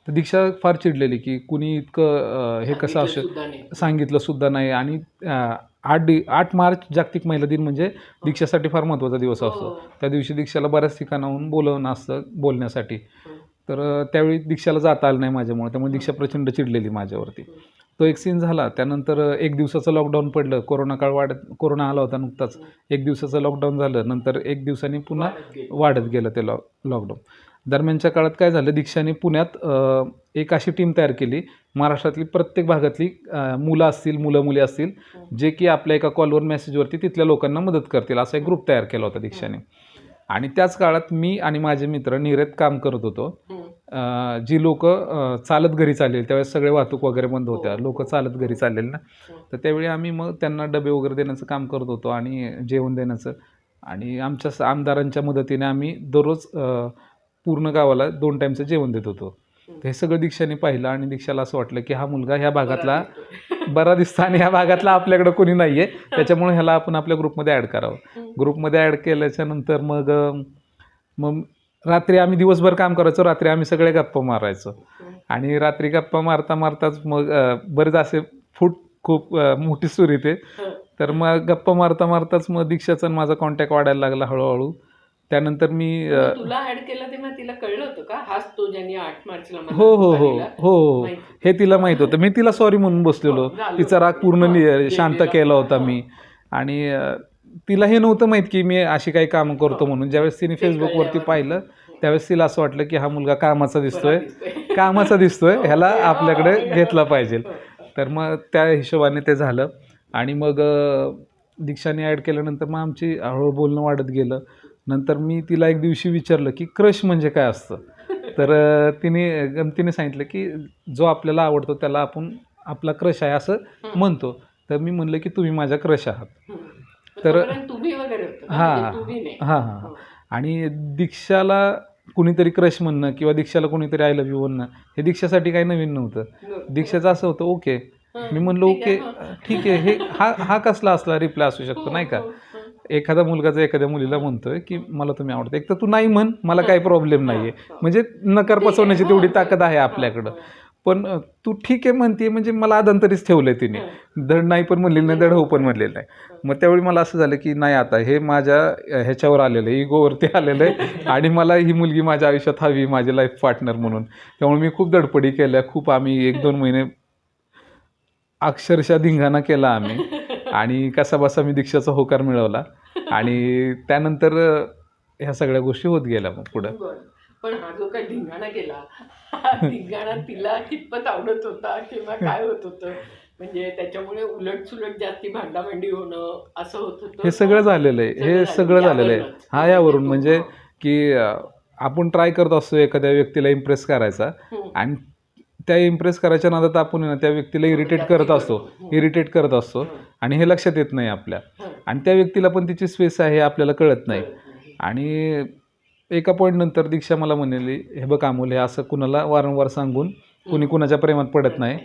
तर दीक्षा फार चिडलेली की कुणी इतकं हे कसं असं सांगितलं सुद्धा नाही. आणि 8 मार्च जागतिक महिला दिन म्हणजे दीक्षासाठी फार महत्त्वाचा दिवस असतो. त्या दिवशी दीक्षाला बऱ्याच ठिकाणाहून बोलवणं असतं बोलण्यासाठी. तर त्यावेळी दीक्षाला जाता आलं नाही माझ्यामुळे. त्यामुळे दीक्षा प्रचंड चिडलेली माझ्यावरती. तो एक सीन झाला. त्यानंतर 1 दिवसाचं लॉकडाऊन पडलं. कोरोना आला होता नुकताच. 1 दिवसाचं लॉकडाऊन झालं. नंतर 1 दिवसांनी पुन्हा वाढत गेलं ते लॉकडाऊन. दरम्यानच्या काळात काय झालं, दीक्षाने पुण्यात एक अशी टीम तयार केली. महाराष्ट्रातली प्रत्येक भागातली मुलं मुली असतील जे की आपल्या एका कॉलवर मेसेजवरती तिथल्या लोकांना मदत करतील असा एक ग्रुप तयार केला होता दीक्षाने. आणि त्याच काळात मी आणि माझे मित्र नीरेत काम करत होतो. जी लोक चालत घरी चाललेली, त्यावेळेस सगळे वाहतूक वगैरे बंद होत्या, लोक चालत घरी चाललेली ना. तर त्यावेळी आम्ही मग त्यांना डबे वगैरे देण्याचं काम करत होतो आणि जेवण देण्याचं. आणि आमच्या आमदारांच्या मदतीने आम्ही दररोज पूर्ण गावाला 2 टाईमचं जेवण देत होतो. हे सगळं दीक्षाने पाहिलं आणि दीक्षाला असं वाटलं की हा मुलगा ह्या भागातला बरा दिसतो आणि ह्या भागातला आपल्याकडं कोणी नाही आहे, त्याच्यामुळे ह्याला आपण आपल्या ग्रुपमध्ये ॲड करावं. ग्रुपमध्ये ॲड केल्याच्या नंतर मग रात्री आम्ही दिवसभर काम करायचो, रात्री आम्ही सगळे गप्पा मारायचो. आणि रात्री गप्पा मारताच मग बरेच असे खूप मोठी सुरी ते. तर मग गप्पा मारताच मग दीक्षाचा माझा कॉन्टॅक्ट वाढायला लागला हळूहळू. त्यानंतर मी तुला ऍड केलं तेव्हा तिला कळलं होतं का हाच तो ज्याने 8 मार्चला हो हे तिला माहित होतं. मी तिला सॉरी म्हणून बसलेलो. तिचा राग पूर्ण शांत केला होता मी. आणि तिला हे नव्हतं माहीत की मी अशी काही कामं करतो म्हणून. ज्यावेळेस तिने फेसबुकवरती पाहिलं त्यावेळेस तिला असं वाटलं की हा मुलगा कामाचा दिसतोय, ह्याला आपल्याकडे घेतला पाहिजे. तर मग त्या हिशोबाने ते झालं. आणि मग दीक्षाने ॲड केल्यानंतर मग आमची हळूहळू बोलणं वाढत गेलं. नंतर मी तिला एक दिवशी विचारलं की क्रश म्हणजे काय असतं. तर तिने गमतीने सांगितलं की जो आपल्याला आवडतो त्याला आपण आपला क्रश आहे असं म्हणतो. तर मी म्हणलं की तुम्ही माझ्या क्रश आहात. तर हां. आणि दीक्षाला कुणीतरी क्रश म्हणणं किंवा दीक्षाला कुणीतरी आय लव्ह यू म्हणणं हे दीक्षासाठी काही नवीन नव्हतं. दीक्षाचं असं होतं ओके. मी म्हणलं ओके ठीक आहे, हे हा कसला असला रिप्लाय असू शकतो नाही का. एखादा मुलगा जर एखाद्या मुलीला म्हणतोय की मला तुम्ही आवडते, एक तर तू नाही म्हण, मला काही प्रॉब्लेम नाहीये, म्हणजे नकार पचवण्याची तेवढी ताकद आहे आपल्याकडं. पण तू ठीक आहे म्हणते म्हणजे मला आदंतरीच ठेवलंय तिने, धड नाही पण म्हणलेलं नाही, धड हो पण म्हणलेलं नाही. मग त्यावेळी मला असं झालं की नाही, आता हे माझ्या ह्याच्यावर आलेलं आहे, इगोवरती आलेलं आहे आणि मला ही मुलगी माझ्या आयुष्यात हवी, माझी लाईफ पार्टनर म्हणून. त्यामुळे मी खूप धडपडी केल्या, खूप आम्ही 1-2 महिने अक्षरशः धिंगाणा केला आम्ही आणि कसाबसा मी दीक्षाचा होकार मिळवला आणि त्यानंतर ह्या सगळ्या गोष्टी होत गेल्या मग पुढं. बरं. पण हा जो काही धिंगाणा केला, हा धिंगाणा तिला कितपत आवडत होता किंवा काय होत होतं? म्हणजे त्याच्यामुळे उलट-सुलट जास्ती भांडाभांडी होणं असं होत होतं? हे सगळं झालेलं आहे, हे सगळं झालेलं आहे. यावरूनच. हा यावरून म्हणजे की आपण ट्राय करत असतो एखाद्या व्यक्तीला इम्प्रेस करायचा आणि त्या इम्प्रेस करायच्या नादात आपण आहे ना त्या व्यक्तीला इरिटेट करत असतो आणि हे लक्षात येत नाही आपल्या. आणि त्या व्यक्तीला पण तिची स्पेस आहे हे आपल्याला कळत नाही. आणि एका पॉईंट नंतर दीक्षा मला म्हणाली, हे बघ अमोल, हे असं कुणाला वारंवार सांगून कुणी कुणाच्या प्रेमात पडत नाही,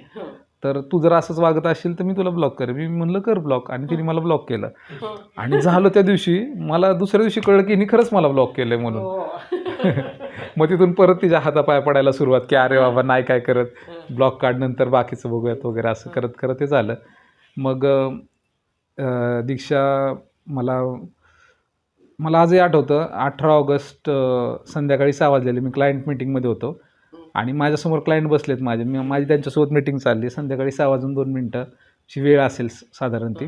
तर तू जर असंच वागत असशील तर मी तुला ब्लॉक करेन. मी म्हणलं कर ब्लॉक, आणि तिने मला ब्लॉक केलं. आणि झालं त्या दिवशी, मला दुसऱ्या दिवशी कळलं की हिने खरंच मला ब्लॉक केलंय म्हणून. मग तिथून परत तिच्या हातापाय पडायला सुरुवात की अरे बाबा नाही काय करत, ब्लॉक काढ, नंतर बाकीचं बघूयात वगैरे, असं करत करत हे झालं. मग दीक्षा मला आजही आठवतं, 18 ऑगस्ट संध्याकाळी 6 वाजलेले. मी क्लायंट मीटिंगमध्ये होतो आणि माझ्यासमोर क्लायंट बसलेत माझी त्यांच्यासोबत मीटिंग चालली. संध्याकाळी 6:02ची वेळ असेल साधारण ती.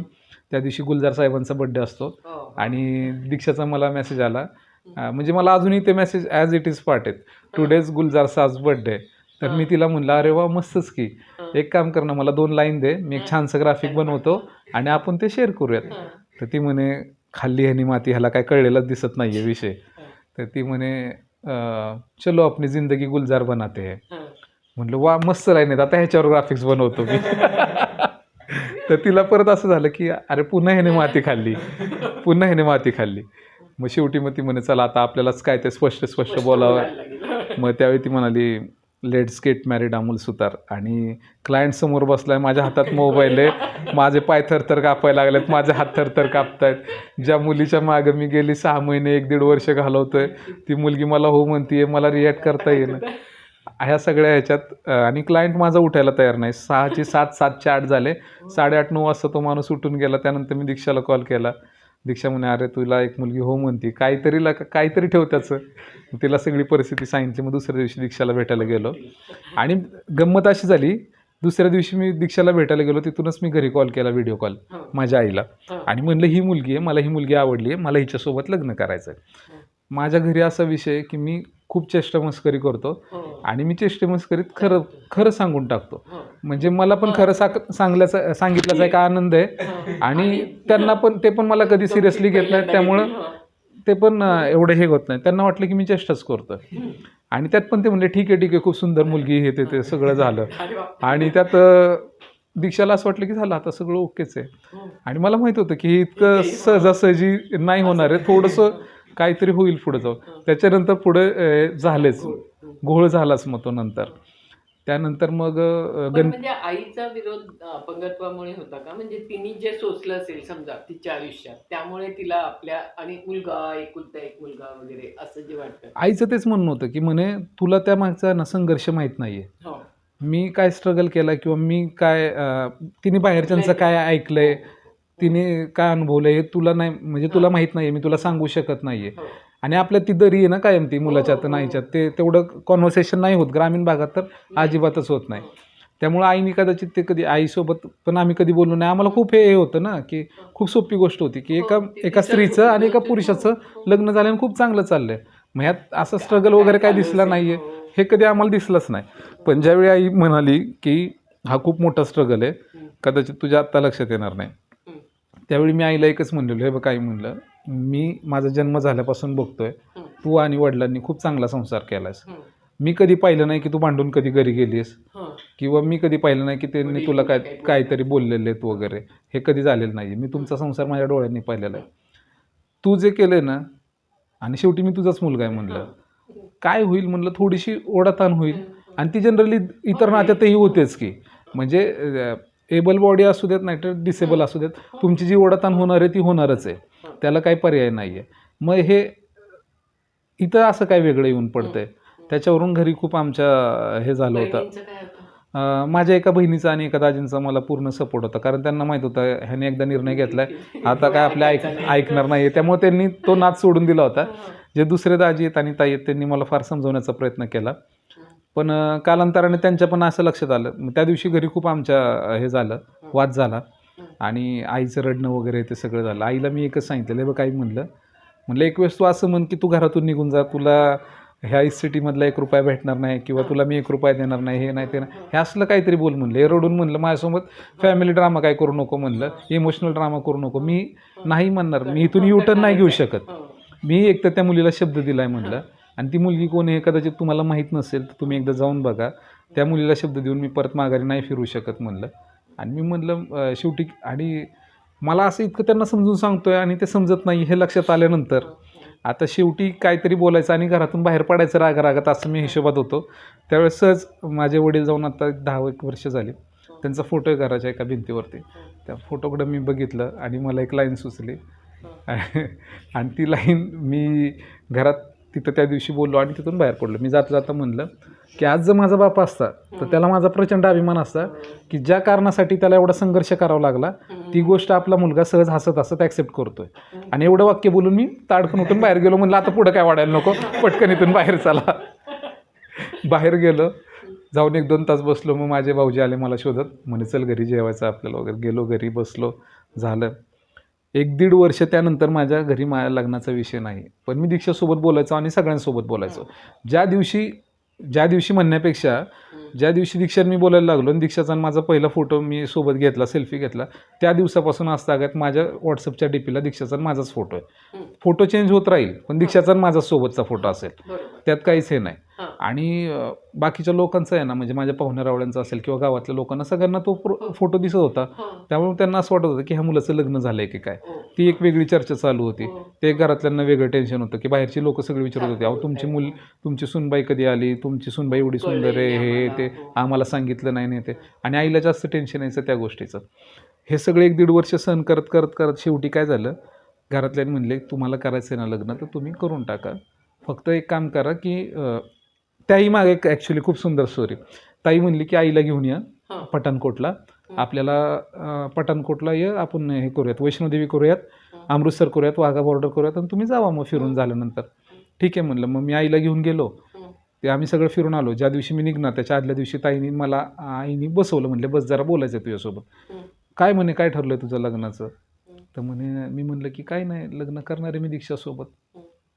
त्या दिवशी गुलजार साहेबांचा बड्डे असतो आणि दीक्षाचा मला मेसेज आला. म्हणजे मला अजूनही ते मेसेज ॲज इट इज पाठ आहेत, टुडेज गुलजार साज बड्डे. तर मी तिला म्हणलं अरे वा मस्तच की, एक काम कर ना, मला 2 लाईन दे, मी एक छानसं ग्राफिक बनवतो आणि आपण ते शेअर करूयात. तर ती म्हणे खाल्ली ह्यानी माती, ह्याला काय कळलेलंच दिसत नाही आहे विषय. तर ती म्हणे चलो अपनी जिंदगी गुलजार बनाते है. म्हटलं वा मस्त लाईन आहेत, आता ह्याच्यावर ग्राफिक्स बनवतो मी. तर तिला परत असं झालं की अरे पुन्हा ह्याने माती खाल्ली. मग शेवटी मग ती म्हणे चला आता आपल्यालाच काय ते स्पष्ट बोलावं. मग त्यावेळी ती म्हणाली लेट्स गेट मॅरिड अमोल सुतार. आणि क्लायंट समोर बसलाय, माझ्या हातात मोबाईल आहे, माझे पाय थरथर कापायला लागलेत, माझे हात थरथर कापतायत. ज्या मुलीच्या मागं मी गेली 6 महिने 1-1.5 वर्ष घालवतोय, ती मुलगी मला हो म्हणतीये, मला रिॲक्ट करता येईना. ह्या सगळ्या ह्याच्यात आणि क्लायंट माझा उठायला तयार नाही. 6ची 7, 7चे 8 झाले. 8:30-9 वाजता तो माणूस उठून गेला. त्यानंतर मी दीक्षाला कॉल केला. दीक्षा म्हणे अरे तुला एक मुलगी हो म्हणती, काहीतरी ठेव त्याचं. तिला सगळी परिस्थिती सांगितली. मग दुसऱ्या दिवशी दीक्षाला भेटायला गेलो आणि गंमत अशी झाली, दुसऱ्या दिवशी मी दीक्षाला भेटायला गेलो, तिथूनच मी घरी कॉल केला, व्हिडिओ कॉल माझ्या आईला, आणि म्हणलं ही मुलगी आहे, मला ही मुलगी आवडली आहे, मला हिच्यासोबत लग्न करायचं आहे. माझ्या घरी असा विषय आहे की मी खूप चेष्टामस्करी करतो आणि मी चेष्टेमस्करीत खरं सांगून टाकतो. म्हणजे मला पण खरं सांगितल्याचा एक आनंद आहे आणि त्यांना पण, ते पण मला कधी सिरियसली घेत नाहीत, त्यामुळं ते पण एवढं हे होत नाही. त्यांना वाटलं की मी चेष्टाच करतो आणि त्यात पण ते म्हणले ठीक आहे खूप सुंदर मुलगी, हे ते सगळं झालं. आणि त्यात दीक्षाला असं वाटलं की झालं आता सगळं ओकेच आहे. आणि मला माहित होतं की इतकं सहजासहजी नाही होणार आहे, थोडंसं काहीतरी होईल पुढे जाऊन. त्याच्यानंतर पुढे झालेच, घोळ झालाच मग तो नंतर. त्यानंतर मग म्हणजे आईचा विरोध अपंगत्वामुळे होता का? म्हणजे तिने जे सोचलं असेल समजा तिच्या आयुष्यात, त्यामुळे तिला आपल्या आणि मुलगा, एकुलता एक मुलगा वगैरे असं जे वाटतं? आईचं तेच म्हणणं होतं की म्हणे तुला त्या मागचा ना संघर्ष माहीत नाहीये, मी काय स्ट्रगल केला किंवा मी काय तिने बाहेरच्यांचं काय ऐकलंय, तिने काय अनुभवलंय हे तुला नाही, म्हणजे तुला माहीत नाहीये, मी तुला सांगू शकत नाहीये. आणि आपल्या ती दरी आहे ना कायम ती मुलाच्यात नाहीच्यात, ते तेवढं कॉन्व्हर्सेशन नाही होत. ग्रामीण भागात तर अजिबातच होत नाही. त्यामुळं आईने कदाचित ते कधी, आईसोबत पण आम्ही कधी बोललो नाही. आम्हाला खूप हे होतं ना की खूप सोपी गोष्ट होती की एका स्त्रीचं आणि एका पुरुषाचं लग्न झाल्यानं खूप चांगलं चाललंय. मग ह्यात असं स्ट्रगल वगैरे काय दिसला नाहीये, हे कधी आम्हाला दिसलंच नाही. पण ज्यावेळी आई म्हणाली की हा खूप मोठा स्ट्रगल आहे, कदाचित तुझ्या आत्ता लक्षात येणार नाही, त्यावेळी मी आईला एकच म्हणलेलो, हे बघ आई म्हणलं, मी माझा जन्म झाल्यापासून बघतोय तू आणि वडिलांनी खूप चांगला संसार केलास. मी कधी पाहिलं नाही की तू भांडून कधी घरी गेलीस, किंवा मी कधी पाहिलं नाही की त्यांनी तुला काहीतरी बोललेले आहेत वगैरे, हे कधी झालेलं नाही. मी तुमचा संसार माझ्या डोळ्यांनी पाहिलेला आहे. तू जे केलंय ना, आणि शेवटी मी तुझाच मुलगा आहे म्हणलं, काय होईल म्हणलं, थोडीशी ओढाताण होईल. आणि ती जनरली इतर नात्यातही होतेच की, म्हणजे एबल बॉडी असू देत नाही तर डिसेबल असू देत, तुमची जी ओढाताण होणार आहे ती होणारच आहे. त्याला काही पर्याय नाही आहे. मग हे इथं असं काय वेगळं येऊन पडतंय. त्याच्यावरून घरी खूप आमच्या हे झालं होतं. बहिणींचं काय होतं? माझ्या एका बहिणीचा आणि एका दाजींचा मला पूर्ण सपोर्ट होता, कारण त्यांना माहीत होतं ह्याने एकदा निर्णय घेतलाय आता काय आपल्या ऐकणार नाही आहे. त्यामुळे त्यांनी तो नाद सोडून दिला होता. जे दुसरे दाजी आहेत आणि ताई आहेत त्यांनी मला फार समजवण्याचा प्रयत्न केला. पण कालांतराने त्यांच्या पण असं लक्षात आलं. मग त्या दिवशी घरी खूप आमच्या हे झालं, वाद झाला आणि आईचं रडणं वगैरे ते सगळं झालं. आईला मी एकच सांगितलेलं, बघ आई म्हणलं एक वेळेस तू असं म्हण की तू घरातून निघून जा, तुला ह्या सिटीमधला ₹1 भेटणार नाही किंवा तुला मी ₹1 देणार नाही, हे नाही ते नाही, हे असलं काहीतरी बोल म्हणलं. हे रडून म्हणलं माझ्यासोबत फॅमिली ड्रामा काय करू नको म्हणलं, इमोशनल ड्रामा करू नको. मी नाही म्हणणार, मी इथून युटर्न नाही घेऊ शकत. मी एक तर त्या मुलीला शब्द दिला आहे म्हणलं, आणि ती मुलगी कोण आहे कदाचित तुम्हाला माहीत नसेल तर तुम्ही एकदा जाऊन बघा. त्या मुलीला शब्द देऊन मी परत माघारी नाही फिरू शकत म्हणलं. आणि मी म्हणलं शेवटी, आणि मला असं इतकं त्यांना समजून सांगतोय आणि ते समजत नाही हे लक्षात आल्यानंतर आता शेवटी काहीतरी बोलायचं आणि घरातून बाहेर पडायचं रागारागात, असं मी हिशोबात होतो. त्यावेळेस सहज माझे वडील जाऊन आता 10 वर्ष झाली, त्यांचा फोटो आहे घराच्या एका भिंतीवरती. त्या फोटोकडं मी बघितलं आणि मला एक लाईन सुचली आणि ती लाईन मी घरात तिथं त्या दिवशी बोललो आणि तिथून बाहेर पडलो. मी जाता जाता म्हणलं की आज जर माझा बाप असता तर त्याला माझा प्रचंड अभिमान असता की ज्या कारणासाठी त्याला एवढा संघर्ष करावा लागला ती गोष्ट आपला मुलगा सहज हसत हसत ॲक्सेप्ट करतोय. आणि एवढं वाक्य बोलून मी ताडकन उठून बाहेर गेलो. म्हणलं आता पुढं काय वाढायला नको, पटकन इथून बाहेर चला. बाहेर गेलो, जाऊन 1-2 तास बसलो. मग माझे भाऊजी आले मला शोधत, म्हणे चल घरी जेवायचं आपल्याला वगैरे. गेलो घरी, बसलो, झालं. 1-1.5 वर्ष त्यानंतर माझ्या घरी माझ्या लग्नाचा विषय नाही, पण मी दीक्षासोबत बोलायचो आणि सगळ्यांसोबत बोलायचो. ज्या दिवशी म्हणण्यापेक्षा ज्या दिवशी दीक्षात मी बोलायला लागलो आणि दीक्षाचा माझा पहिला फोटो मी सोबत घेतला, सेल्फी घेतला, त्या दिवसापासून आजतागायत माझ्या व्हॉट्सअपच्या डीपीला दीक्षाचा माझाच फोटो आहे. फोटो चेंज होत राहील पण दीक्षाचा माझा सोबतचा फोटो असेल, त्यात काहीच हे नाही. आणि बाकीच्या लोकांचा आहे ना, म्हणजे माझ्या पाहुण्या रावळ्यांचा असेल किंवा गावातल्या लोकांना सगळ्यांना तो फोटो दिसत होता. त्यामुळे त्यांना असं वाटत होतं की ह्या मुलाचं लग्न झालंय की काय. ती एक वेगळी चर्चा चालू होती. ते घरातल्यांना वेगळं टेन्शन होतं की बाहेरची लोक सगळी विचारत होती, अहो तुमची सुनबाई कधी आली, तुमची सुनबाई एवढी सुंदर आहे, हे ते आम्हाला सांगितलं नाही ते. आणि आईला जास्त टेन्शन यायचं त्या गोष्टीचं. हे सगळे 1-1.5 वर्ष सहन करत शेवटी काय झालं, घरातल्यांनी म्हणले तुम्हाला करायचं आहे ना लग्न तर तुम्ही करून टाका, फक्त एक काम करा की त्याही मागे एक ॲक्च्युली खूप सुंदर स्टोरी. ताई म्हणली की आईला घेऊन या पठाणकोटला, आपल्याला पठाणकोटला ये, आपण हे करूयात, वैष्णोदेवी करूयात, अमृतसर करूयात, वाघा बॉर्डर करूयात आणि तुम्ही जावा मग फिरून झाल्यानंतर. ठीक आहे म्हणलं. मग मी आईला घेऊन गेलो, ते आम्ही सगळं फिरून आलो. ज्या दिवशी मी निघणार त्याच्या आदल्या दिवशी आईनी बसवलं, म्हणले बस जरा बोलायचं आहे तुझ्यासोबत. काय म्हणे, काय ठरलं आहे तुझं लग्नाचं? तर मी म्हणलं की काय नाही, लग्न करणार आहे मी दीक्षासोबत.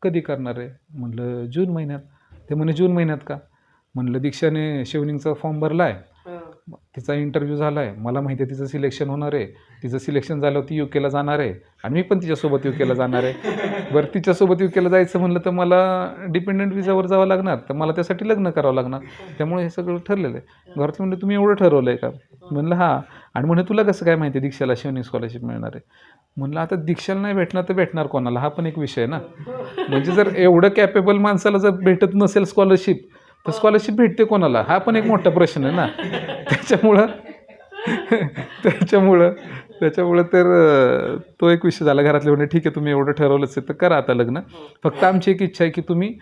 कधी करणार आहे? म्हणलं जून महिन्यात. ते म्हणे जून महिन्यात का? म्हणलं दीक्षाने शेवनिंगचा फॉर्म भरला आहे, तिचा इंटरव्ह्यू झाला आहे, मला माहिती आहे तिचं सिलेक्शन होणार आहे, तिचं सिलेक्शन झाल्यावर ती UKला जाणार आहे आणि मी पण तिच्यासोबत UKला जाणार आहे. बरं तिच्यासोबत UKला जायचं म्हणलं तर मला डिपेंडंट विजावर जावं लागणार, तर मला त्यासाठी लग्न करावं लागणार. त्यामुळे हे सगळं ठरलेलं आहे. घरात म्हणलं तुम्ही एवढं ठरवलं आहे का? म्हणलं हां. आणि म्हणे तुला कसं काय माहिती आहे दीक्षाला शेवनिंग स्कॉलरशिप मिळणार आहे? म्हणलं आता दीक्षाला नाही भेटणार तर भेटणार कोणाला, हा पण एक विषय आहे ना. म्हणजे जर एवढं कॅपेबल माणसाला जर भेटत नसेल स्कॉलरशिप तर स्कॉलरशिप भेटते कोणाला, हा पण एक मोठा प्रश्न आहे ना. त्याच्यामुळं तर तो एक विषय झाला. घरातले म्हणे ठीक आहे तुम्ही एवढं ठरवलंच आहे तर करा आता लग्न, फक्त आमची एक इच्छा आहे की तुम्ही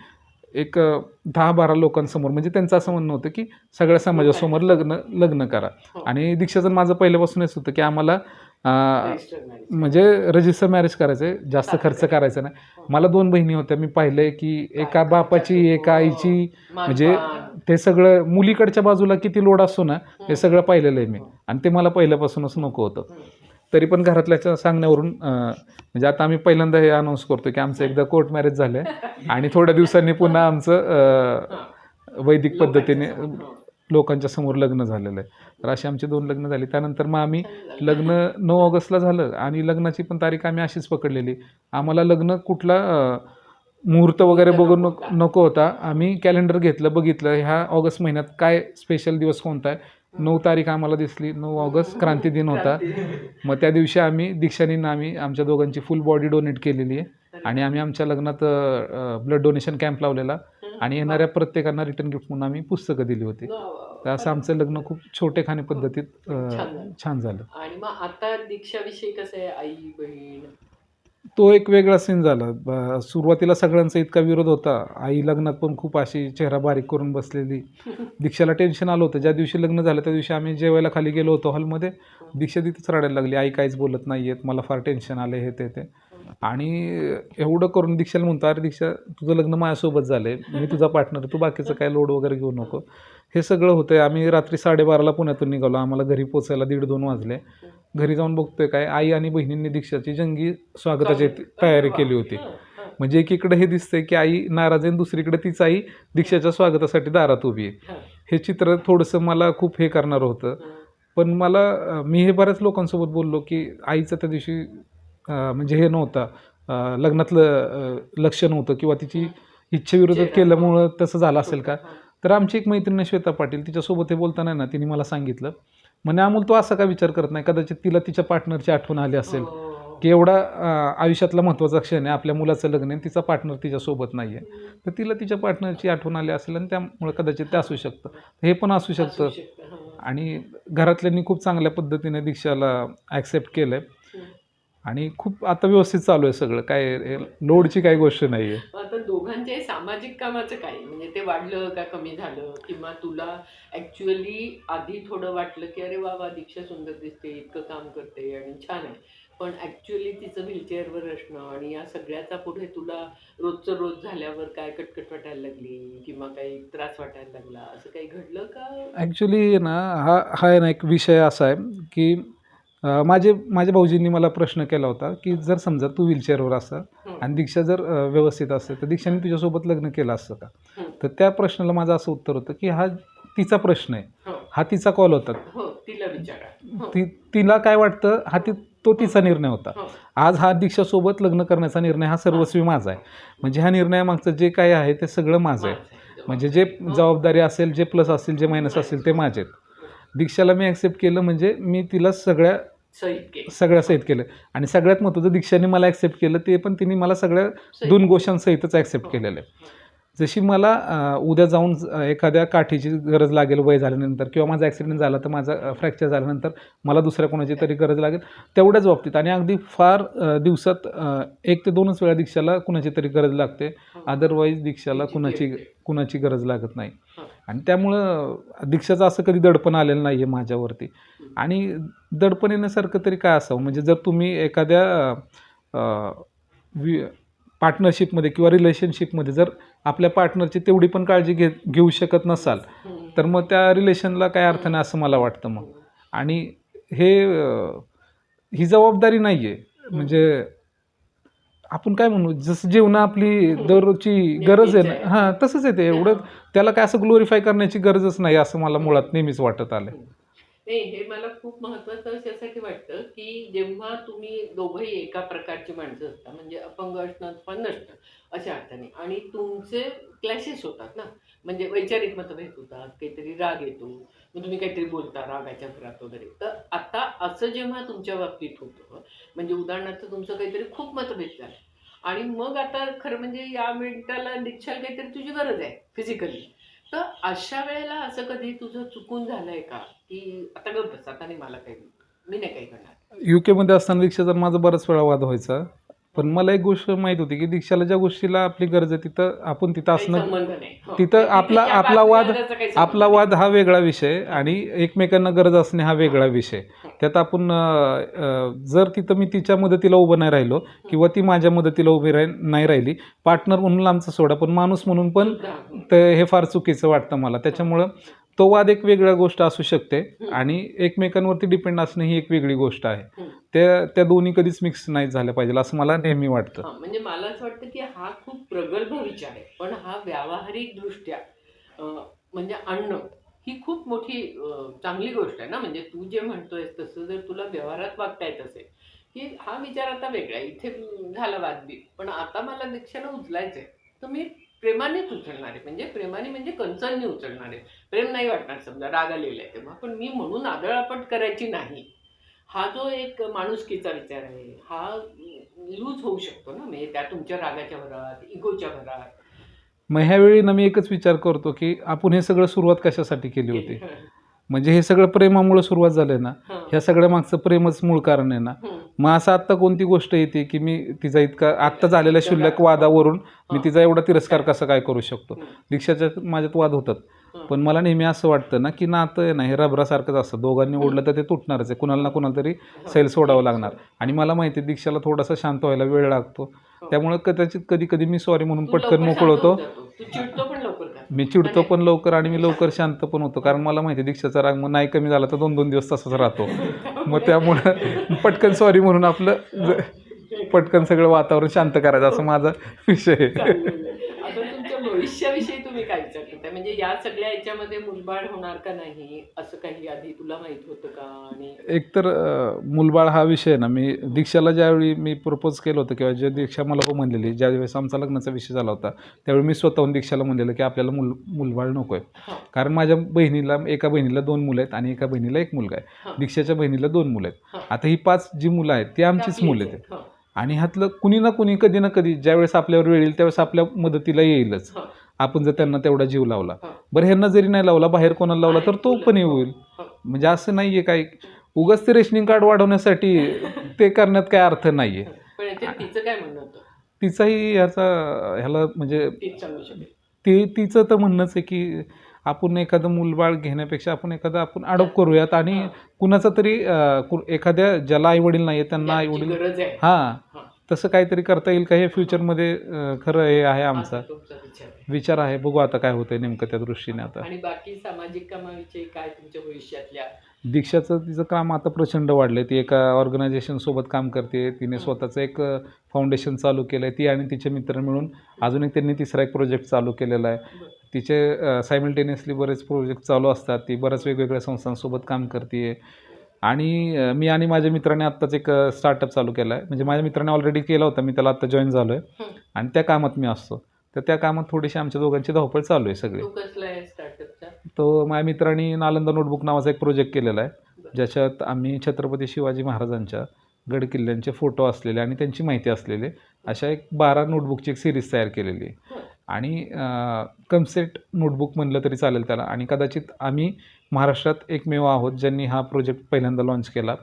एक 10-12 लोकांसमोर, म्हणजे त्यांचं असं म्हणणं होतं की सगळ्या समाजासमोर लग्न करा. आणि दीक्षाचं माझं पहिल्यापासूनच होतं की आम्हाला म्हणजे रजिस्टर मॅरेज करायचं आहे, जास्त खर्च करायचा नाही. मला 2 बहिणी होत्या, मी पाहिलं आहे की एका बापाची एका आईची, म्हणजे ते सगळं मुलीकडच्या बाजूला किती लोड असतो ना, हे सगळं पाहिलेलं आहे मी. आणि ते मला पहिल्यापासूनच नको होतं. तरी पण घरातल्याच्या सांगण्यावरून म्हणजे आता आम्ही पहिल्यांदा हे अनाऊन्स करतो की आमचं एकदा कोर्ट मॅरेज झालं आहे आणि थोड्या दिवसांनी पुन्हा आमचं वैदिक पद्धतीने लोकांच्या समोर लग्न झालेलं आहे. तर अशी आमची 2 लग्न झाली. त्यानंतर मग आम्ही लग्न 9 ऑगस्टला झालं आणि लग्नाची पण तारीख आम्ही अशीच पकडलेली. आम्हाला लग्न कुठला मुहूर्त वगैरे बघून नको होता. आम्ही कॅलेंडर घेतलं, बघितलं ह्या ऑगस्ट महिन्यात काय स्पेशल दिवस कोणता आहे. 9 तारीख आम्हाला दिसली, 9 ऑगस्ट क्रांती दिन होता. मग त्या दिवशी आम्ही आमच्या दोघांची फुल बॉडी डोनेट केलेली आहे आणि आम्ही आमच्या लग्नात ब्लड डोनेशन कॅम्प लावलेला आणि येणाऱ्या प्रत्येकांना रिटर्न गिफ्ट म्हणून आम्ही पुस्तकं दिली होती. तर असं आमचं लग्न खूप छोटेखानी पद्धतीत छान झालं. आणि मग आता दीक्षाविषयी कसं आहे, आई बहीण? तो एक वेगळा सीन झाला. सुरुवातीला सगळ्यांचा इतका विरोध होता. आई लग्नात पण खूप अशी चेहरा बारीक करून बसलेली. दीक्षाला टेन्शन आलं होतं. ज्या दिवशी लग्न झालं त्या दिवशी आम्ही जेवायला खाली गेलो होतो हॉलमध्ये. दीक्षा तिथेच रडायला लागली, आई काहीच बोलत नाही आहेत, मला फार टेन्शन आलं हे ते. आणि एवढं करून दीक्षाला म्हणतो, अरे दीक्षा तुझं लग्न माझ्यासोबत झालं आहे, मी तुझा पार्टनर, तू बाकीचं काय लोड वगैरे घेऊ नको. हे सगळं होतं. आम्ही रात्री 12:30ला पुण्यातून निघालो. आम्हाला घरी पोचायला 1:30-2 वाजले. घरी जाऊन बघतोय काय, आई आणि बहिणींनी दीक्षाची जंगी स्वागताची तयारी केली होती. म्हणजे एकीकडे हे दिसतंय की आई नाराज आहे, दुसरीकडे तीच आई दीक्षाच्या स्वागतासाठी दारात उभी आहे. हे चित्र थोडंसं मला खूप हे करणारं होतं. पण मला मी हे बऱ्याच लोकांसोबत बोललो की आईचं त्या दिवशी म्हणजे हे नव्हतं, लग्नातलं लक्ष नव्हतं किंवा तिची इच्छेविरोधात केल्यामुळं तसं झालं असेल का. तर आमची एक मैत्रीण श्वेता पाटील, तिच्यासोबत हे बोलताना ना तिने मला सांगितलं, म्हणे अमोल तू असा का विचार करत नाही, कदाचित तिला तिच्या पार्टनरची आठवण आली असेल की एवढा आयुष्यातला महत्त्वाचा क्षण आहे, आपल्या मुलाचं लग्न आहे, तिचा पार्टनर तिच्यासोबत नाही आहे, तर तिला तिच्या पार्टनरची आठवण आली असेल आणि त्यामुळे कदाचित ते असू शकतं, हे पण असू शकतं. आणि घरातल्यांनी खूप चांगल्या पद्धतीने दीक्षाला ॲक्सेप्ट केलं आहे आणि खूप आता व्यवस्थित चालू आहे सगळं, काय लोडची काही गोष्ट नाही आहे. आता दोघांच्या सामाजिक कामाचं काय म्हणजे ते वाढलं का कमी झालं, किंवा तुला ॲक्च्युअली आधी थोडं वाटलं की अरे वा वा दीक्षा सुंदर दिसते, इतकं काम करते आणि छान आहे, पण ॲक्च्युअली तिचं व्हीलचेअरवर असणं आणि या सगळ्याचा पुढे तुला रोजचं रोज झाल्यावर काय कटकट वाटायला लागली किंवा काही त्रास वाटायला लागला, असं काही घडलं का? ॲक्च्युली ना हा आहे ना एक विषय असा आहे की माझ्या भाऊजींनी मला प्रश्न केला होता की जर समजा तू व्हीलचेअरवर असं आणि दीक्षा जर व्यवस्थित असते तर दीक्षाने तुझ्यासोबत लग्न केलं असतं का. तर त्या प्रश्नाला माझं असं उत्तर होतं की हा तिचा प्रश्न आहे, हा तिचा कॉल होता, तिला विचारा, तिला काय वाटतं हा तो तिचा निर्णय होता. आज हा दीक्षासोबत लग्न करण्याचा निर्णय हा सर्वस्वी माझा आहे. म्हणजे ह्या निर्णयामागचं जे काय आहे ते सगळं माझं आहे. म्हणजे जे जबाबदारी असेल, जे प्लस असेल, जे मायनस असेल ते माझे आहेत. दीक्षाला मी ॲक्सेप्ट केलं म्हणजे मी तिला सगळ्या सहित केलं. आणि सगळ्यात महत्त्वाचं दीक्षाने मला ॲक्सेप्ट केलं, ते पण तिने मला सगळ्या 2 गोष्टींसहितच ॲक्सेप्ट केलेलं आहे. जशी मला उद्या जाऊन एखाद्या काठीची गरज लागेल वय झाल्यानंतर, किंवा माझा ॲक्सिडेंट झाला तर माझा फ्रॅक्चर झाल्यानंतर मला दुसऱ्या कोणाची तरी गरज लागेल, तेवढ्याच बाबतीत. आणि अगदी फार दिवसात 1 ते 2च वेळा दीक्षाला कुणाची तरी गरज लागते, अदरवाईज दीक्षाला कुणाची गरज लागत नाही. आणि त्यामुळं दीक्षाचं असं कधी दडपण आलेलं नाही आहे माझ्यावरती. आणि दडपण येण्यासारखं तरी काय असावं, म्हणजे जर तुम्ही एखाद्या पार्टनरशिपमध्ये किंवा रिलेशनशिपमध्ये जर आपल्या पार्टनरची तेवढी पण काळजी घेऊ शकत नसाल तर मग त्या रिलेशनला काय अर्थ नाही असं मला वाटतं मग. आणि ही जबाबदारी नाही आहे, म्हणजे आपण काय म्हणू, जसं जेवण आपली दररोजची गरज आहे ना, हां तसंच आहे ते. एवढं त्याला काय असं ग्लोरिफाय करण्याची गरजच नाही असं मला मुळात नेहमीच वाटत आलं. नाही, हे मला खूप महत्त्वाचं अशासाठी वाटतं की जेव्हा तुम्ही दोघंही एका प्रकारची माणसं असता, म्हणजे अपंग असणं पण नसतं अशा अर्थाने, आणि तुमचे क्लॅशेस होतात ना, म्हणजे वैचारिक मतभेद होतात, काहीतरी राग येतो, मग तुम्ही काहीतरी बोलता रागाच्या भरात वगैरे. तर आता असं जेव्हा तुमच्या बाबतीत होतं, म्हणजे उदाहरणार्थ तुमचं काहीतरी खूप मतभेद झालं आणि मग आता खरं म्हणजे या मिनिटाला दीक्षाला काहीतरी तुझी गरज आहे फिजिकली, तर अशा वेळेला असं कधी तुझं चुकून झालंय का की आता गप्प बस, आता नाही मला काही, मी नाही काही करणार? UK असताना दीक्षाचा माझा बराच वेळा वाद व्हायचा, पण मला एक गोष्ट माहीत होती की दीक्षाला ज्या गोष्टीला आपली गरज आहे तिथं आपण तिथं असणं, तिथं आपला वाद हा वेगळा विषय आणि एकमेकांना गरज असणे हा वेगळा विषय. त्यात आपण जर तिथं मी तिच्या मदतीला उभं नाही राहिलो किंवा ती माझ्या मदतीला उभी नाही राहिली, पार्टनर म्हणून आमचं सोडा, पण माणूस म्हणून पण हे फार चुकीचं वाटतं मला. त्याच्यामुळं तो वाद एक वेगळ्या गोष्ट असू शकते आणि एकमेकांवरती डिपेंड असणं ही एक वेगळी गोष्ट आहे. त्या दोन्ही कधीच मिक्स नाही झाल्या पाहिजे असं मला नेहमी वाटतं. म्हणजे मला असं वाटतं की हा खूप प्रगल्भ विचार आहे, पण हा व्यावहारिक दृष्ट्या म्हणजे आणणं ही खूप मोठी चांगली गोष्ट आहे ना. म्हणजे तू जे म्हणतोयस तसं जर तुला व्यवहारात वागता येत असेल की हा विचार आता वेगळा इथे झाला वादबी, पण आता मला दीक्षाला उचलायचं आहे, तर मी प्रेमानेच उचलणार आहे. म्हणजे प्रेमाने म्हणजे कन्सर्नने उचलणार आहे. प्रेम नाही वाटणार समजा राग आलेला आहे तेव्हा, पण मी म्हणून आदळआपट करायची नाही. हा जो एक माणुसकीचा विचार आहे हा लूज होऊ शकतो ना, म्हणजे त्या तुमच्या रागाच्या भरात, इगोच्या भरात. मग ह्यावेळी ना मी एकच विचार करतो की आपण हे सगळं सुरुवात कशासाठी केली होती. म्हणजे हे सगळं प्रेमामुळे सुरुवात झालंय ना, ह्या सगळ्या मागचं प्रेमच मूळ कारण आहे ना. मग असं आत्ता कोणती गोष्ट येते की मी तिचा इतका आत्ता झालेल्या क्षुल्लक वादावरून मी तिचा एवढा तिरस्कार कसा काय करू शकतो. दीक्षाच्या माझ्यात वाद होतात, पण मला नेहमी असं वाटतं ना की नातं आहे ना हे रबरासारखंच असतं, दोघांनी ओढलं तर ते तुटणारच आहे, कुणाला ना कुणाला तरी सैल सोडावं लागणार. आणि मला माहिती आहे दीक्षाला थोडासा शांत व्हायला वेळ लागतो, त्यामुळे कदाचित कधी कधी मी सॉरी म्हणून पटकन मोकळ होतो. तू चिडतो पण लवकर का? मी चिडतो पण लवकर आणि मी लवकर शांत पण होतो, कारण मला माहिती आहे दीक्षाचा राग मग नाही कमी झाला तर 2-2 दिवस तसाच राहतो. मग त्यामुळं पटकन सॉरी म्हणून आपलं पटकन सगळं वातावरण शांत करायचं असं माझा विषय आहे. आता तुमच्या भविष्याविषयी तुम्ही काय विचार करताय? म्हणजे या सगळ्या याच्यामध्ये मुलबाळ होणार का नाही असं काही आधी तुला माहित होतं का? आणि एकतर मूलबाळ हा विषय ना, मी दीक्षाला ज्यावेळी मी प्रपोज केलं होतं किंवा जे दीक्षा मला हो म्हणलेली, ज्यावेळेस आमचा लग्नाचा विषय झाला होता त्यावेळी मी स्वतःहून दीक्षाला म्हणलेलं की आपल्याला मूलबाळ नको आहे. कारण माझ्या बहिणीला, एका बहिणीला 2 मुलं आहेत आणि एका बहिणीला 1 मुलगा आहे. दीक्षाच्या बहिणीला 2 मुलं आहेत. आता ही 5 जी मुलं आहेत ती आमचीच मुलं आहेत. आणि ह्यातलं कुणी ना कुणी कधी ना कधी ज्यावेळेस आपल्यावर वेळ येईल त्यावेळेस आपल्या मदतीला येईलच, आपण जर त्यांना तेवढा जीव लावला. बरं ह्यांना जरी नाही लावला, बाहेर कोणाला लावला तर तो पण होईल. म्हणजे असं नाही आहे काय उगाच ते रेशनिंग कार्ड वाढवण्यासाठी ते करण्यात काय अर्थ नाही आहे. पण याच्यात तिचं काय म्हणणं होतं? तिचाही ह्याला म्हणजे तीच सांगू शकेल. तिचं तर म्हणणंच आहे की आपण एखादं मूलबाळ घेण्यापेक्षा आपण अडॉप्ट करूयात आणि कुणाचा तरी एखाद्या ज्याला आईवडील नाही आहे त्यांना आईवडील गरज आहे. हां तसं काहीतरी करता येईल का हे फ्युचरमध्ये खरं हे आहे आमचा असा तुमचा विचार आहे. विचार आहे. बघू आता काय होतंय नेमकं त्या दृष्टीने. आता आणि बाकी सामाजिक कामाविषयी काय तुमच्या भविष्यातल्या? दीक्षाचं तिचं काम आता प्रचंड वाढलं. ती एका ऑर्गनायझेशनसोबत काम करते. तिने स्वतःचं एक फाउंडेशन चालू केलं आहे. ती आणि तिचे मित्र मिळून अजून एक त्यांनी तिसरा एक प्रोजेक्ट चालू केलेला आहे. तिचे सायमल्टेनियसली बरेच प्रोजेक्ट चालू असतात. ती बऱ्याच वेगवेगळ्या संस्थांसोबत काम करते आहे. आणि मी आणि माझ्या मित्राने आत्ताच एक स्टार्टअप चालू केला आहे. म्हणजे माझ्या मित्राने ऑलरेडी केला होता, मी त्याला आत्ता जॉईन झालो आहे आणि त्या कामात मी असतो. तर त्या कामात थोडीशी आमच्या दोघांची धावपळ चालू आहे सगळी. तो कसला आहे स्टार्टअपचा? तो माझ्या मित्रांनी नालंदा नोटबुक नावाचा एक प्रोजेक्ट केलेला आहे, ज्याच्यात आम्ही छत्रपती शिवाजी महाराजांच्या गड किल्ल्यांचे फोटो असलेले आणि त्यांची माहिती असलेले अशा एक 12 नोटबुकची एक सिरीज तयार केलेली आहे. आणि कन्सेप्ट नोटबुक म्हणलं तरी चालेल त्याला. आणि कदाचित आम्ही महाराष्ट्रात एकमेव आहोत ज्यांनी हा प्रोजेक्ट पहिल्यांदा लॉन्च केला.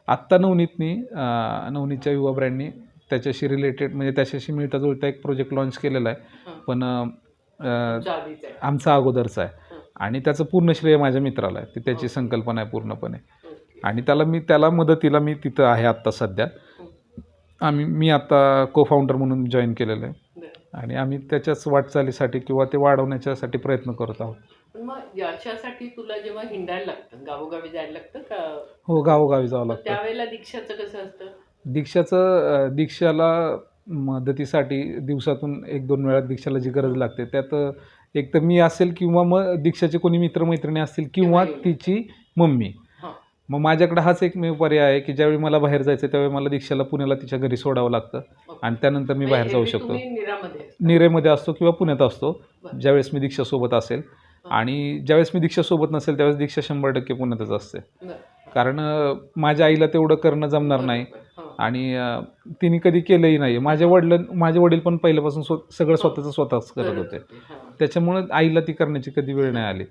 आत्ता नवनीतच्या युवा ब्रँडनी त्याच्याशी रिलेटेड म्हणजे त्याच्याशी मिळता जुळता एक प्रोजेक्ट लॉन्च केलेला आहे, पण आमचा अगोदरचा आहे आणि त्याचं पूर्ण श्रेय माझ्या मित्राला आहे. ती त्याची संकल्पना आहे पूर्णपणे. आणि त्याला मदतीला मी तिथं आहे आत्ता सध्या. मी आत्ता को फाउंडर म्हणून जॉईन केलेलं आहे आणि आम्ही त्याच्याच वाटचालीसाठी किंवा ते वाढवण्याच्यासाठी प्रयत्न करत आहोत. मग याच्यासाठी तुला जेव्हा हिंडायला लागतं, गावोगावी जायला लागतं का? हो, गावोगावी जावं लागतं. त्यावेळेला दीक्षाचं कसं असतं? दीक्षाला मदतीसाठी दिवसातून 1-2 वेळा दीक्षाला जी गरज लागते त्यात एक तर मी असेल किंवा मग दीक्षाचे कोणी मित्रमैत्रिणी असतील किंवा तिची मम्मी. मग माझ्याकडे हाच एकमेव पर्याय आहे की ज्यावेळी मला बाहेर जायचं त्यावेळी मला दीक्षाला पुण्याला तिच्या घरी सोडावं लागतं आणि त्यानंतर मी बाहेर जाऊ शकतो. निरेमध्ये असतो किंवा पुण्यात असतो ज्यावेळेस मी दीक्षासोबत असेल. आणि ज्यावेळेस मी दीक्षासोबत नसेल त्यावेळेस दीक्षा 100% पुण्यातच असते, कारण माझ्या आईला तेवढं करणं जमणार नाही आणि तिने कधी केलंही नाही. माझे वडील पण पहिल्यापासून सगळं स्वतःच करत होते, त्याच्यामुळं आईला ती करण्याची कधी वेळ नाही आली.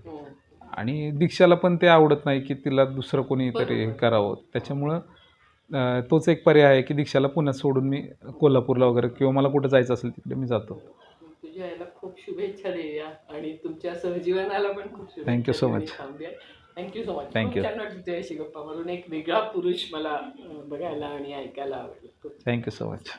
आणि दीक्षाला पण ते आवडत नाही की तिला दुसरं कोणीतरी करावं, त्याच्यामुळं तोच एक पर्याय आहे की दीक्षाला पुण्यात सोडून मी कोल्हापूरला वगैरे किंवा मला कुठं जायचं असेल तिकडे मी जातो. तुझ्या याला खूप शुभेच्छा देऊया आणि तुमच्या सहजीवनाला पण खूप शुभेच्छा. Thank you so much. Thank you so much. Thank you. छान वाटलं तुझ्याशी गप्पा मारून. एक वेगळा पुरुष मला बघायला आणि ऐकायला आवडला. Thank you so much.